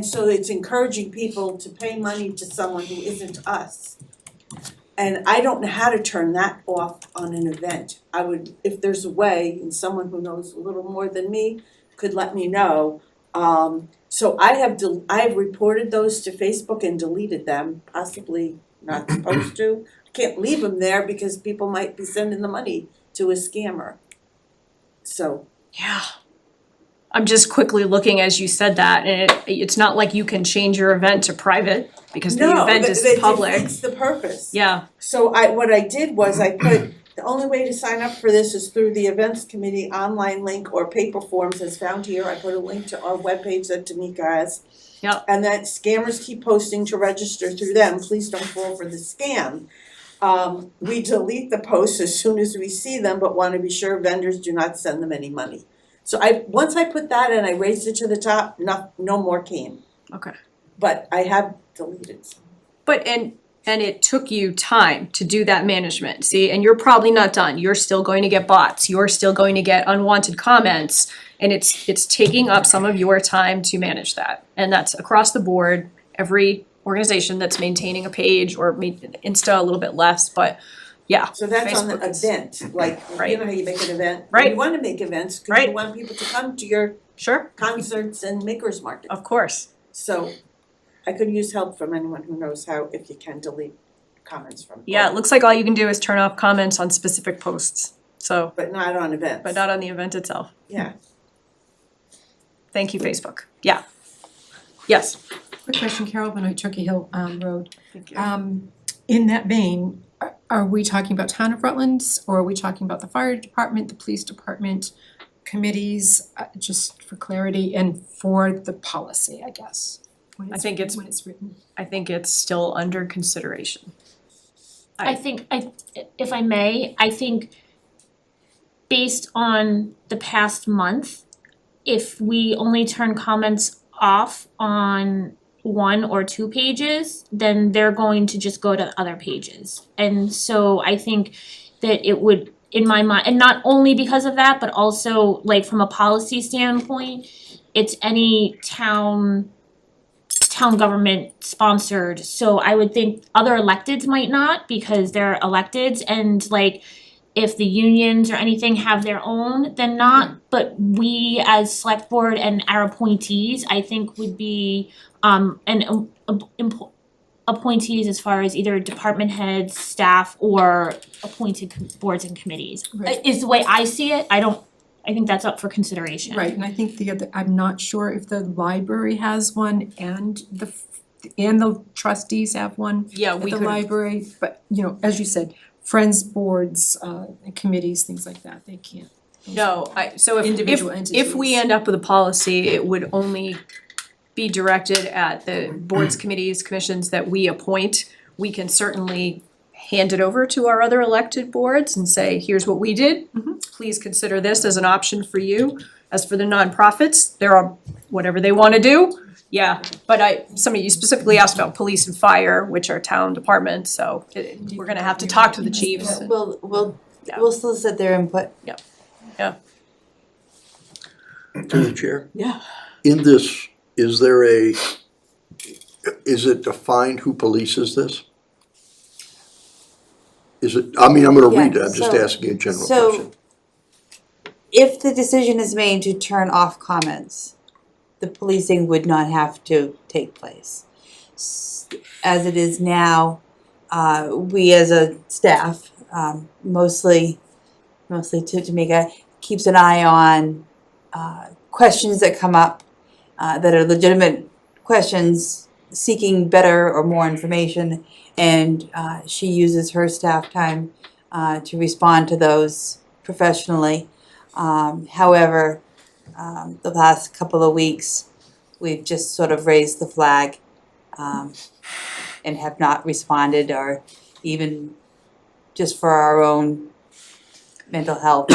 so it's encouraging people to pay money to someone who isn't us. And I don't know how to turn that off on an event. I would, if there's a way, and someone who knows a little more than me could let me know. So I have reported those to Facebook and deleted them, possibly not supposed to. I can't leave them there because people might be sending the money to a scammer. So. Yeah. I'm just quickly looking as you said that, and it's not like you can change your event to private because the event is public. No, it's the purpose. Yeah, So what I did was I put, the only way to sign up for this is through the events committee online link or paper forms as found here. I put a link to our webpage that Tamika has. Yep. And that scammers keep posting to register through them. Please don't fall for the scam. We delete the posts as soon as we see them, but want to be sure vendors do not send them any money. So once I put that and I raised it to the top, no more came. okay. But I have deleted some. But and it took you time to do that management, see, and you're probably not done. You're still going to get bots, you're still going to get unwanted comments, and it's taking up some of your time to manage that. And that's across the board, every organization that's maintaining a page, or Insta a little bit less, but yeah. So that's on the Facebook is- event, like, Right. you know how you make an event? Right. You wanna make events, cause Right. you want people to come to your Sure, concerts and makers market. of course. So I could use help from anyone who knows how, if you can delete comments from. Yeah, it looks like all you can do is turn off comments on specific posts, so, But not on events. but not on the event itself. Yeah. Thank you, Facebook. Yeah. Yes. Quick question, Carol Benoit, Turkey Hill Road. Thank you. In that vein, are we talking about Town of Rutland, or are we talking about the fire department, the police department, committees, just for clarity and for the policy, I guess? When I think it's- when it's written. I think it's still under consideration. I think, if I may, I think based on the past month, if we only turn comments off on 1 or 2 pages, then they're going to just go to other pages. And so I think that it would, in my mind, and not only because of that, but also like from a policy standpoint, it's any town government sponsored, so I would think other electeds might not because they're electeds, and like if the unions or anything have their own, then not, but we as select board and our appointees, I think would be appointees as far as either department heads, staff, or appointed boards and committees. Right. Is the way I see it. I think that's up for consideration. Right, and I think the other, I'm not sure if the library has one and the trustees have one Yeah, at we the could, library, but as you said, friends boards, committees, things like that, they can't. no, so Individual if entities. we end up with a policy, it would only be directed at the boards, committees, commissions that we appoint. We can certainly hand it over to our other elected boards and say, here's what we did. Please consider this as an option for you. As for the nonprofits, they're on whatever they wanna do. Yeah, but some of you specifically asked about police and fire, which are town departments, so we're gonna have to talk to the chiefs. We'll solicit their input. To the chair? Yeah. In this, is it defined who polices this? Is it, I'm gonna read it, I'm just Yeah, so- asking a general so- question. If the decision is made to turn off comments, the policing would not have to take place. As it is now, we as a staff, mostly Tamika, keeps an eye on questions that come up that are legitimate questions seeking better or more information, and she uses her staff time to respond to those professionally. However, the last couple of weeks, we've just sort of raised the flag, and have not responded or even just for our own mental health,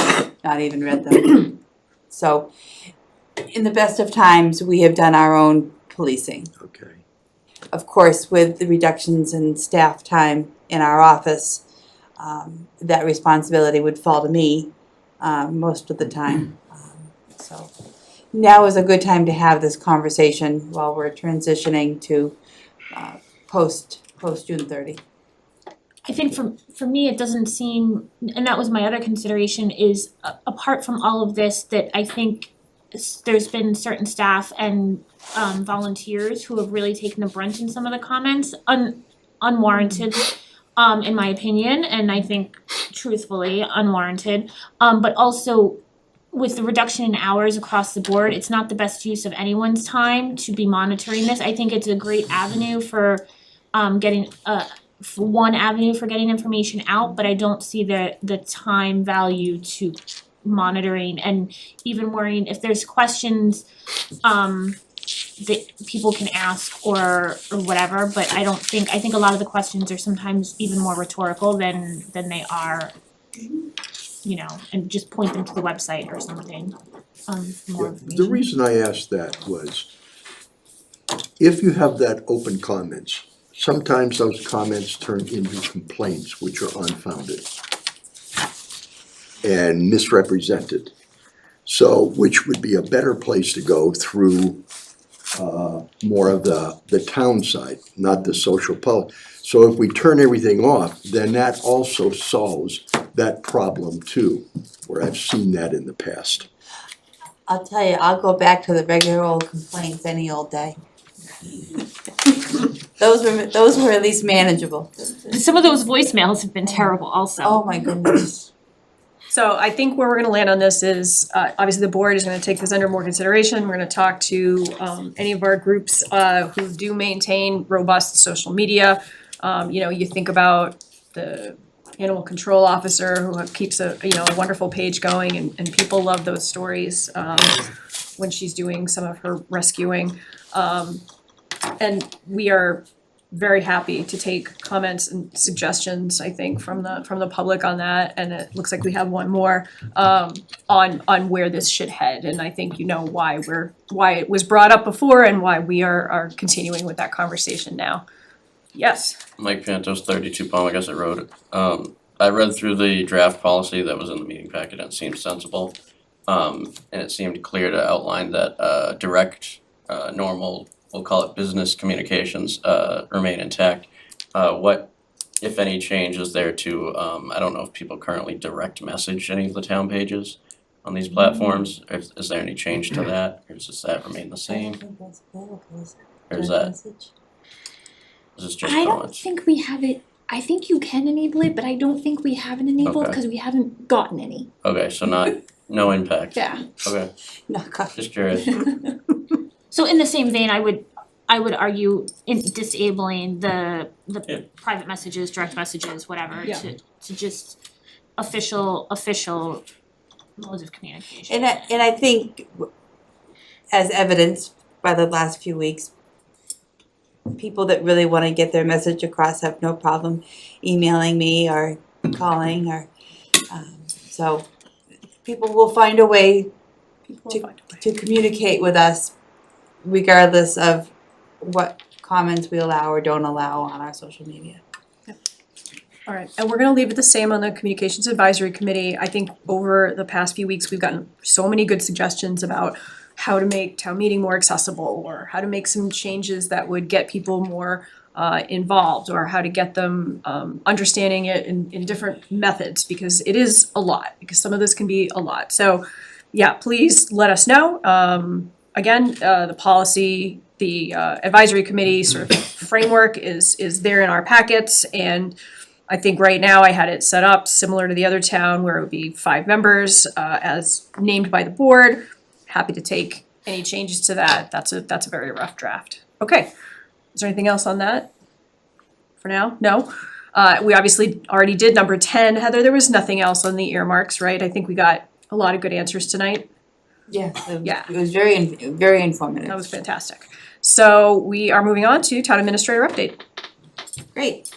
not even read them. So, in the best of times, we have done our own policing. Okay. Of course, with the reductions in staff time in our office, that responsibility would fall to me most of the time. So now is a good time to have this conversation while we're transitioning to post June 30. I think for me, it doesn't seem, and that was my other consideration, is apart from all of this, that I think there's been certain staff and volunteers who have really taken the brunt in some of the comments, unwarranted, in my opinion, and I think truthfully unwarranted. But also with the reduction in hours across the board, it's not the best use of anyone's time to be monitoring this. I think it's a great avenue for one avenue for getting information out, but I don't see the time value to monitoring and even worrying if there's questions that people can ask or whatever, but I think a lot of the questions are sometimes even more rhetorical than they are, you know, and just point them to the website or something, for more information. The reason I asked that was, if you have that open comments, sometimes those comments turn into complaints which are unfounded and misrepresented. So, which would be a better place to go through more of the town side, not the social So if we turn everything off, then that also solves that problem too, where I've seen that in the past. I'll tell you, I'll go back to the regular old complaints any old day. Those were at least manageable. Some of those voicemails have been terrible also. Oh my goodness. So I think where we're gonna land on this is, obviously the board is gonna take this under more consideration. We're gonna talk to any of our groups who do maintain robust social media. You know, you think about the animal control officer who keeps a wonderful page going, and people love those stories when she's doing some of her rescuing. And we are very happy to take comments and suggestions, I think, from the public on that, and it looks like we have one more on where this should head, and I think you know why it was brought up before and why we are continuing with that conversation now. Yes. Mike Pantos, 32 Palmagussit Road. I read through the draft policy that was in the meeting packet and it seemed sensible. And it seemed clear to outline that direct, normal, we'll call it business communications, remain intact. What, if any, change is there to, I don't know if people currently direct message any of the town pages on these platforms? Is there any change to that, or does that remain the same? Or is that, is this just I don't comments? think we have it, I think you can enable it, but I don't think we have it enabled Okay. because we haven't gotten any. Okay, so no impact. Yeah. Okay, No, just curious. So in the same vein, I would argue in disabling the Yeah. private messages, direct messages, whatever, Yeah. to just official modes of communication. and I think, as evidenced by the last few weeks, people that really want to get their message across have no problem emailing me or calling or, so people will find a way to communicate with us regardless of what comments we allow or don't allow on our social media. All right, and we're gonna leave it the same on the Communications Advisory Committee. I think over the past few weeks, we've gotten so many good suggestions about how to make town meeting more accessible, or how to make some changes that would get people more involved, or how to get them understanding it in different methods, because it is a lot, because some of this can be a lot. So, yeah, please let us know. Again, the policy, the advisory committee sort of framework is there in our packets, and I think right now I had it set up similar to the other town where it would be 5 members as named by the board. Happy to take any changes to that. That's a very rough draft. Okay, is there anything else on that for now? No? We obviously already did number 10. Heather, there was nothing else on the earmarks, right? I think we got a lot of good answers tonight. Yeah, Yeah. it was very informative. That was fantastic. So we are moving on to town administrator update. Great.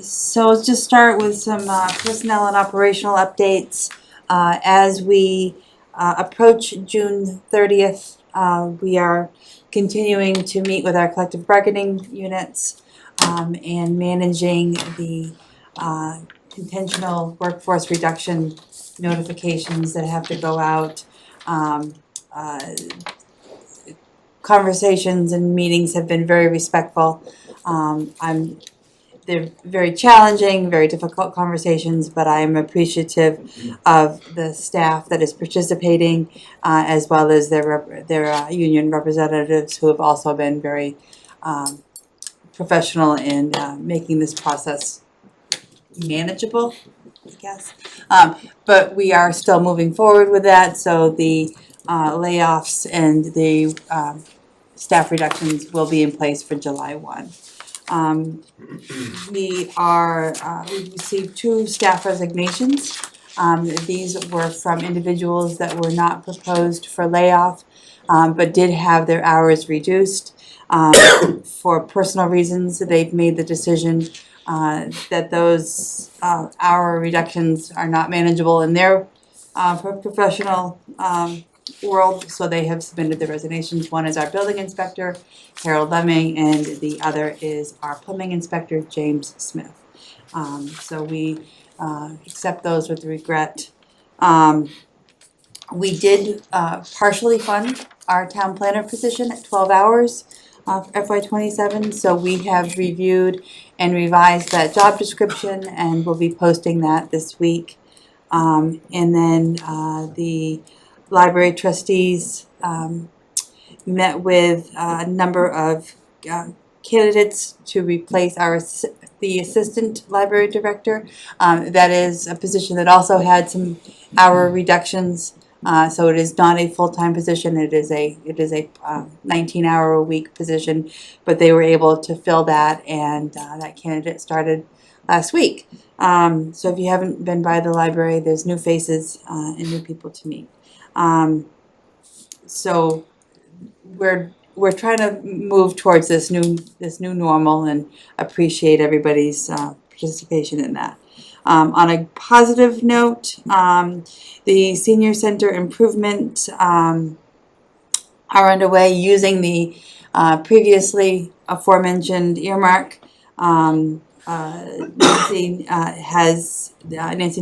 So let's just start with some personnel and operational updates. As we approach June 30th, we are continuing to meet with our collective bargaining units and managing the intentional workforce reduction notifications that have to go out. Conversations and meetings have been very respectful. They're very challenging, very difficult conversations, but I'm appreciative of the staff that is participating, as well as their union representatives who have also been very professional in making this process manageable, I guess. But we are still moving forward with that, so the layoffs and the staff reductions will be in place for July 1. We've received 2 staff resignations. These were from individuals that were not proposed for layoff, but did have their hours reduced. For personal reasons, they've made the decision that those hour reductions are not manageable in their professional world, so they have submitted the resignations. One is our building inspector, Harold Lemming, and the other is our plumbing inspector, James Smith. So we accept those with regret. We did partially fund our town planner position at 12 hours FY27, so we have reviewed and revised that job description and will be posting that this week. And then the library trustees met with a number of candidates to replace the assistant library director. That is a position that also had some hour reductions. So it is not a full-time position. It is a 19-hour-a-week position, but they were able to fill that, and that candidate started last week. So if you haven't been by the library, there's new faces and new people to meet. So we're trying to move towards this new normal and appreciate everybody's participation in that. On a positive note, the senior center improvements are underway using the previously aforementioned earmark. Nancy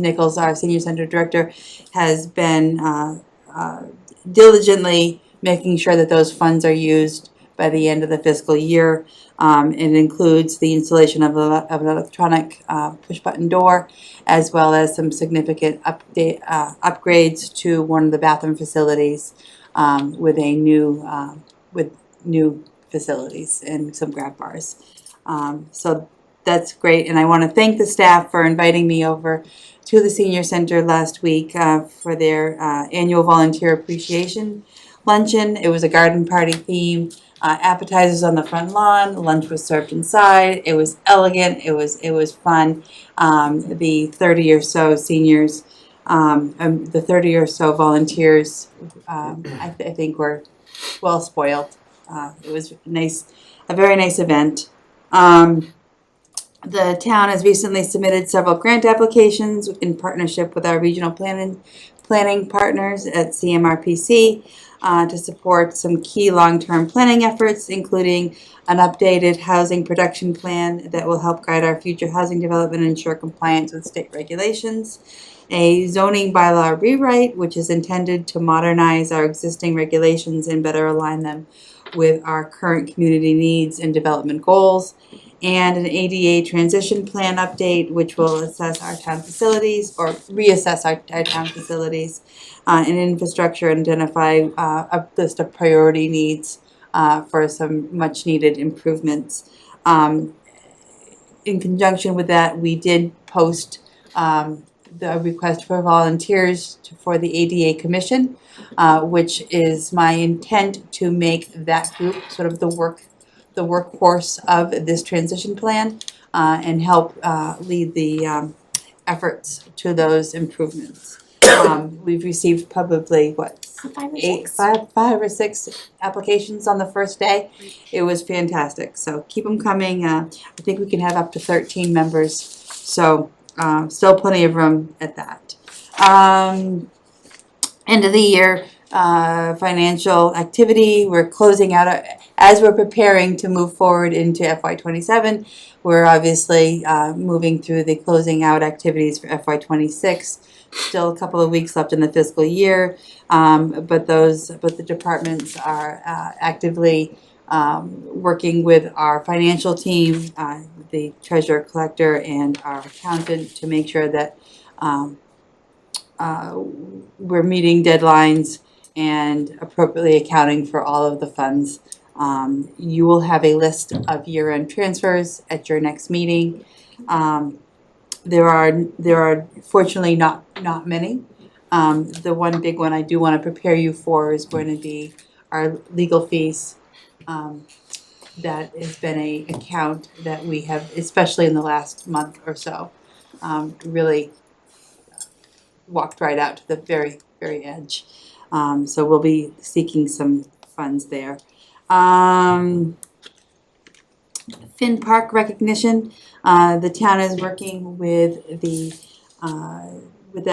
Nichols, our senior center director, has been diligently making sure that those funds are used by the end of the fiscal year. It includes the installation of an electronic push-button door, as well as some significant upgrades to one of the bathroom facilities with new facilities and some grab bars. So that's great, and I want to thank the staff for inviting me over to the senior center last week for their annual volunteer appreciation luncheon. It was a garden party theme. Appetizers on the front lawn. Lunch was served inside. It was elegant. It was fun. The 30 or so seniors, the 30 or so volunteers, I think were well spoiled. It was a very nice event. The town has recently submitted several grant applications in partnership with our regional planning partners at CMRPC. To support some key long-term planning efforts, including an updated housing production plan that will help guide our future housing development and ensure compliance with state regulations, a zoning bylaw rewrite, which is intended to modernize our existing regulations and better align them with our current community needs and development goals, and an ADA transition plan update, which will assess our town facilities or reassess our town facilities and infrastructure and identify a list of priority needs for some much needed improvements. In conjunction with that, we did post the request for volunteers for the ADA Commission, which is my intent to make that group sort of the workhorse of this transition plan and help lead the efforts to those improvements. We've received probably five or six applications on the first day. It was fantastic, so keep them coming. I think we can have up to 13 members, so still plenty of room at that. End of the year financial activity, we're closing out, as we're preparing to move forward into FY27, we're obviously moving through the closing out activities for FY26. Still a couple of weeks left in the fiscal year, but the departments are actively working with our financial team, the treasurer collector and our accountant to make sure that we're meeting deadlines and appropriately accounting for all of the funds. You will have a list of year-end transfers at your next meeting. There are fortunately not many. The one big one I do want to prepare you for is going to be our legal fees. That has been a account that we have, especially in the last month or so, really walked right out to the very, very edge. So we'll be seeking some funds there. Finn Park recognition. The town is working with the with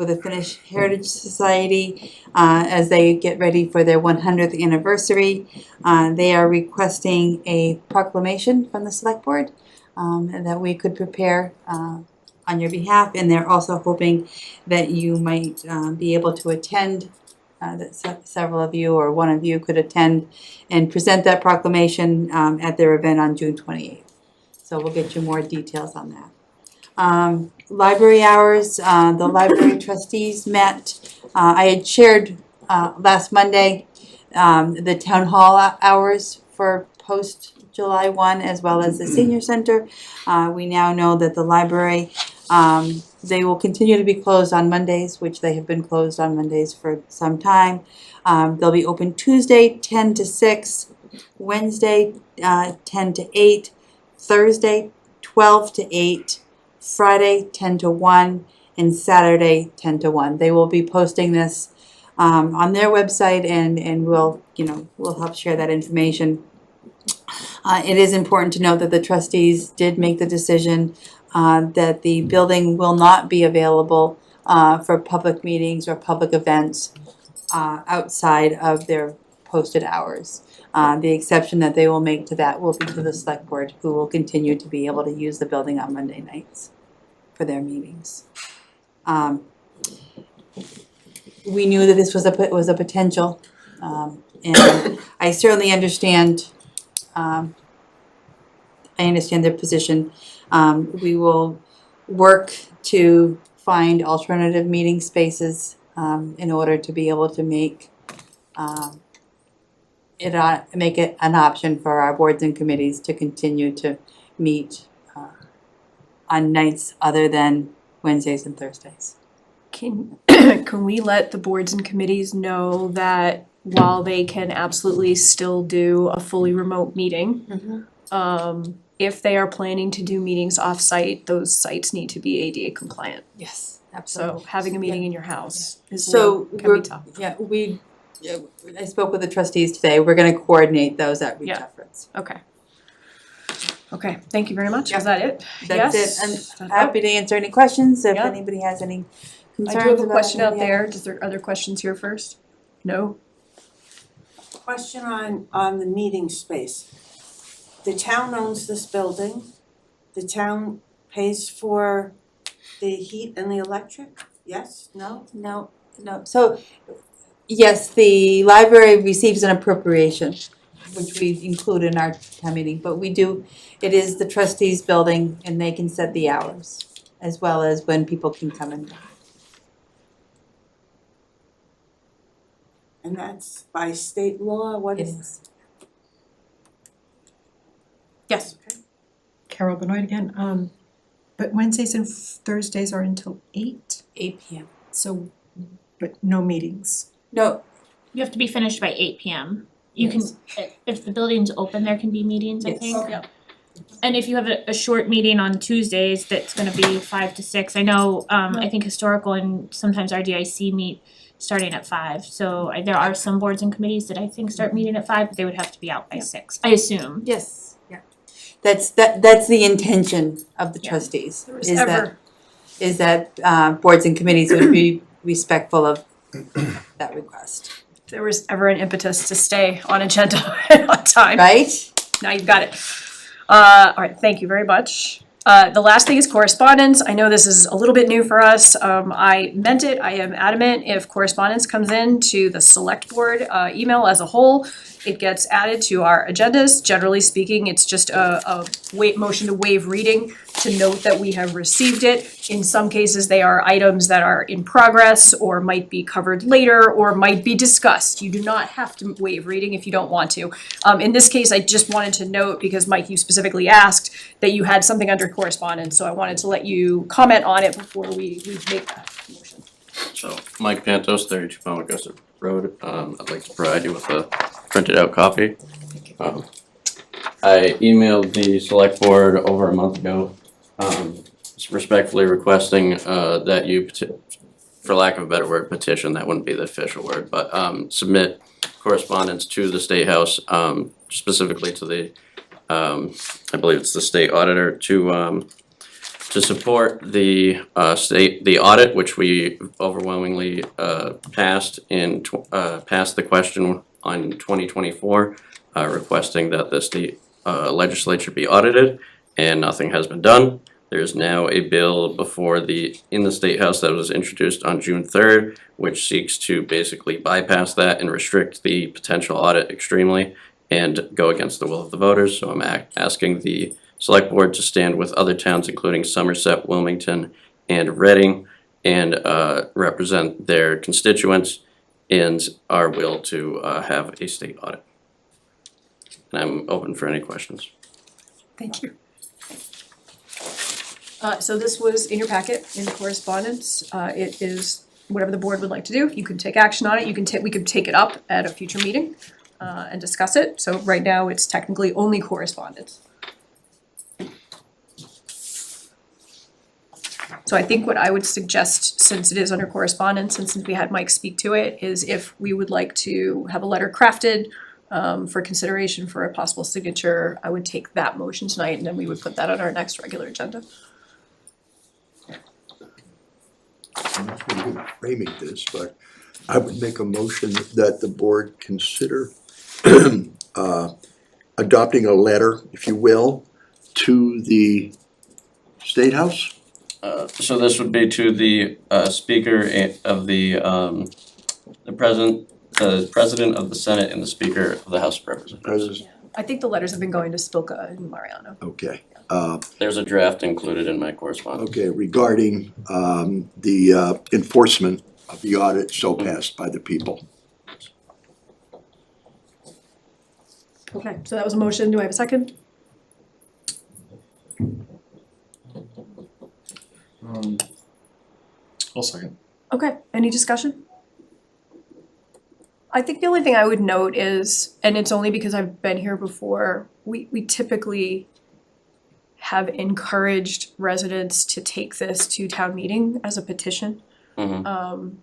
the Finnish Heritage Society as they get ready for their 100th anniversary. They are requesting a proclamation from the select board that we could prepare on your behalf, and they're also hoping that you might be able to attend, that several of you or one of you could attend and present that proclamation at their event on June 28th. So we'll get you more details on that. Library hours, the library trustees met. I had shared last Monday the town hall hours for post July 1 as well as the senior center. We now know that the library, they will continue to be closed on Mondays, which they have been closed on Mondays for some time. They'll be open Tuesday 10 to 6, Wednesday 10 to 8, Thursday 12 to 8, Friday 10 to 1, and Saturday 10 to 1. They will be posting this on their website, and we'll help share that information. It is important to note that the trustees did make the decision that the building will not be available for public meetings or public events outside of their posted hours. The exception that they will make to that will be to the select board, who will continue to be able to use the building on Monday nights for their meetings. We knew that this was a potential, and I certainly understand. I understand their position. We will work to find alternative meeting spaces in order to be able to make it an option for our boards and committees to continue to meet on nights other than Wednesdays and Thursdays. Can we let the boards and committees know that while they can absolutely still do a fully remote meeting, if they are planning to do meetings off-site, those sites need to be ADA compliant. Yes, absolutely. So having a meeting in your house is So can be tough. I spoke with the trustees today. We're gonna coordinate those outreach Yeah. efforts. Okay. Okay, thank you very much. Is that it? That's Yes? it. I'm happy to answer any questions if Yeah. anybody has any I concerns do have a about question out anything there. else. Is there other questions here first? No? Question on the meeting space. The town owns this building. The town pays for the heat and the electric? Yes? No? No. So, yes, the library receives an appropriation, which we include in our town meeting, but it is the trustees' building and they can set the hours as well as when people can come in. And that's by state law? What It is? is. Yes. Carol Benoit again, but Wednesdays and Thursdays are until 8, 8 p.m. so, but no meetings. No, You have to be finished by 8 p.m. You can, if the building's open, there can be meetings, I Yes. think. Yep. And if you have a short meeting on Tuesdays, that's gonna be 5 to 6. I know, I think historical and sometimes RDIC meet starting at 5. So there are some boards and committees that I think start meeting at 5, but they would have to be out by 6, I assume. Yes, yeah. That's the intention of the Yeah. trustees, There was is that, ever, is that boards and committees would be respectful of that request, if there was ever an impetus to stay on agenda on time. right? Now you've got it. All right, thank you very much. The last thing is correspondence. I know this is a little bit new for us. I meant it, I am adamant, if correspondence comes in to the select board, email as a whole, it gets added to our agendas. Generally speaking, it's just a motion to waive reading to note that we have received it. In some cases, they are items that are in progress or might be covered later or might be discussed. You do not have to waive reading if you don't want to. In this case, I just wanted to note, because Mike, you specifically asked that you had something under correspondence, so I wanted to let you comment on it before we make that motion. So, Mike Pantos, 32 Palmagussit Road. I'd like to provide you with a printed out copy. I emailed the select board over a month ago, respectfully requesting that you, for lack of a better word, petition, that wouldn't be the official word, but submit correspondence to the State House, specifically to the, I believe it's the state auditor, to support the the audit, which we overwhelmingly passed passed the question on 2024, requesting that the state legislature be audited, and nothing has been done. There's now a bill in the State House that was introduced on June 3rd, which seeks to basically bypass that and restrict the potential audit extremely and go against the will of the voters. So I'm asking the select board to stand with other towns, including Somerset, Wilmington, and Reading, and represent their constituents in our will to have a state audit. And I'm open for any questions. Thank you. So this was in your packet, in correspondence. It is whatever the board would like to do. You can take action on it. We could take it up at a future meeting and discuss it. So right now, it's technically only correspondence. So I think what I would suggest, since it is under correspondence and since we had Mike speak to it, is if we would like to have a letter crafted for consideration for a possible signature, I would take that motion tonight and then we would put that on our next regular agenda. I'm not really good at framing this, but I would make a motion that the board consider adopting a letter, if you will, to the State House. So this would be to the Speaker of the President of the Senate and the Speaker of the House of Representatives. I think the letters have been going to Spilka and Mariano. Okay, There's a draft included in my correspondence. okay, regarding the enforcement of the audit so passed by the people. Okay, so that was a motion. Do I have a second? I'll second. Okay, any discussion? I think the only thing I would note is, and it's only because I've been here before, we typically have encouraged residents to take this to town meeting as a petition. Mhm.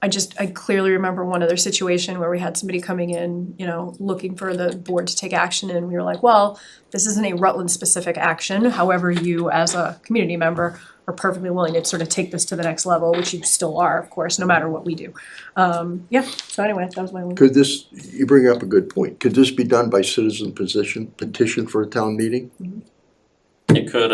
I clearly remember one other situation where we had somebody coming in, looking for the board to take action, and we were like, well, this isn't a Rutland-specific action, however, you as a community member are perfectly willing to sort of take this to the next level, which you still are, of course, no matter what we do. So anyway, that was my only. Could this, you bring up a good point, could this be done by citizen petition for a town meeting? It could,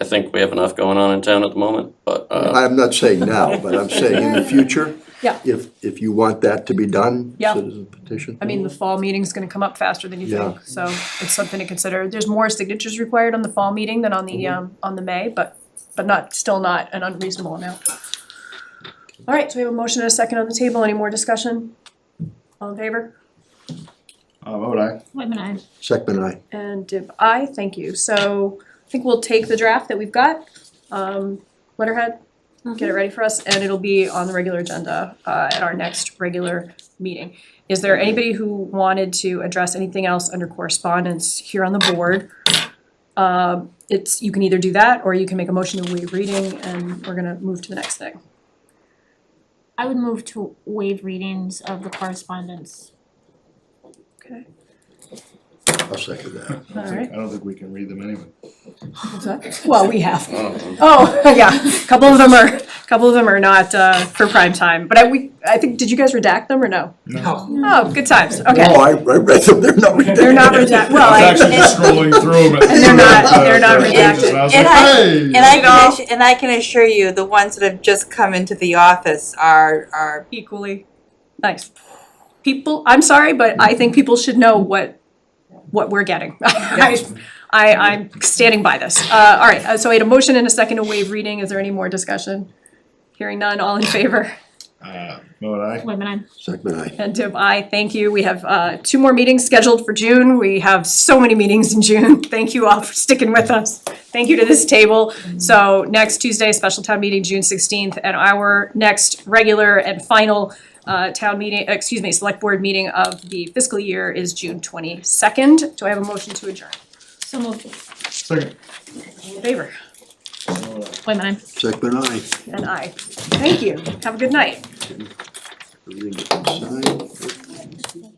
I think we have enough going on in town at the moment, but I'm not saying now, but I'm saying in the future. Yeah. If you want that to be done, Yeah. citizen petition. I mean, the fall meeting's gonna come up faster than you Yeah. think, so it's something to consider. There's more signatures required on the fall meeting than on the May, but still not an unreasonable amount. All right, so we have a motion and a second on the table. Any more discussion? All in favor? Vote aye. Whitman, I. Second, I. And Dib, aye, thank you. So I think we'll take the draft that we've got, letterhead, get it ready for us, and it'll be on the regular agenda at our next regular meeting. Is there anybody who wanted to address anything else under correspondence here on the board? You can either do that, or you can make a motion to waive reading, and we're gonna move to the next thing. I would move to waive readings of the correspondence. Okay, I'll second that. alright. I don't think we can read them anyway. What's that? Well, we have. Oh, Oh, yeah, a couple of them are not, for prime time, but I think, did you guys redact them or no? No. Oh, good times, okay. No, I read them, they're not redacted. They're not redacted, well, I was actually just scrolling through them. And they're not redacted. I was And like, I- hey. And I can assure you, the ones that have just come into the office are Equally nice. People, I'm sorry, but I think people should know what we're getting. I'm standing by this. All right, so I had a motion and a second to waive reading. Is there any more discussion? Hearing none, all in favor? No, and I. Wait a minute, Second, aye. And Dib, aye, thank you. We have 2 more meetings scheduled for June. We have so many meetings in June. Thank you all for sticking with us. Thank you to this table. So next Tuesday, special town meeting, June 16th, and our next regular and final select board meeting of the fiscal year is June 22nd. Do I have a motion to adjourn? so moved. Second. All in favor? Wait a minute. Second, aye. And aye. Thank you. Have a good night. Everything is signed.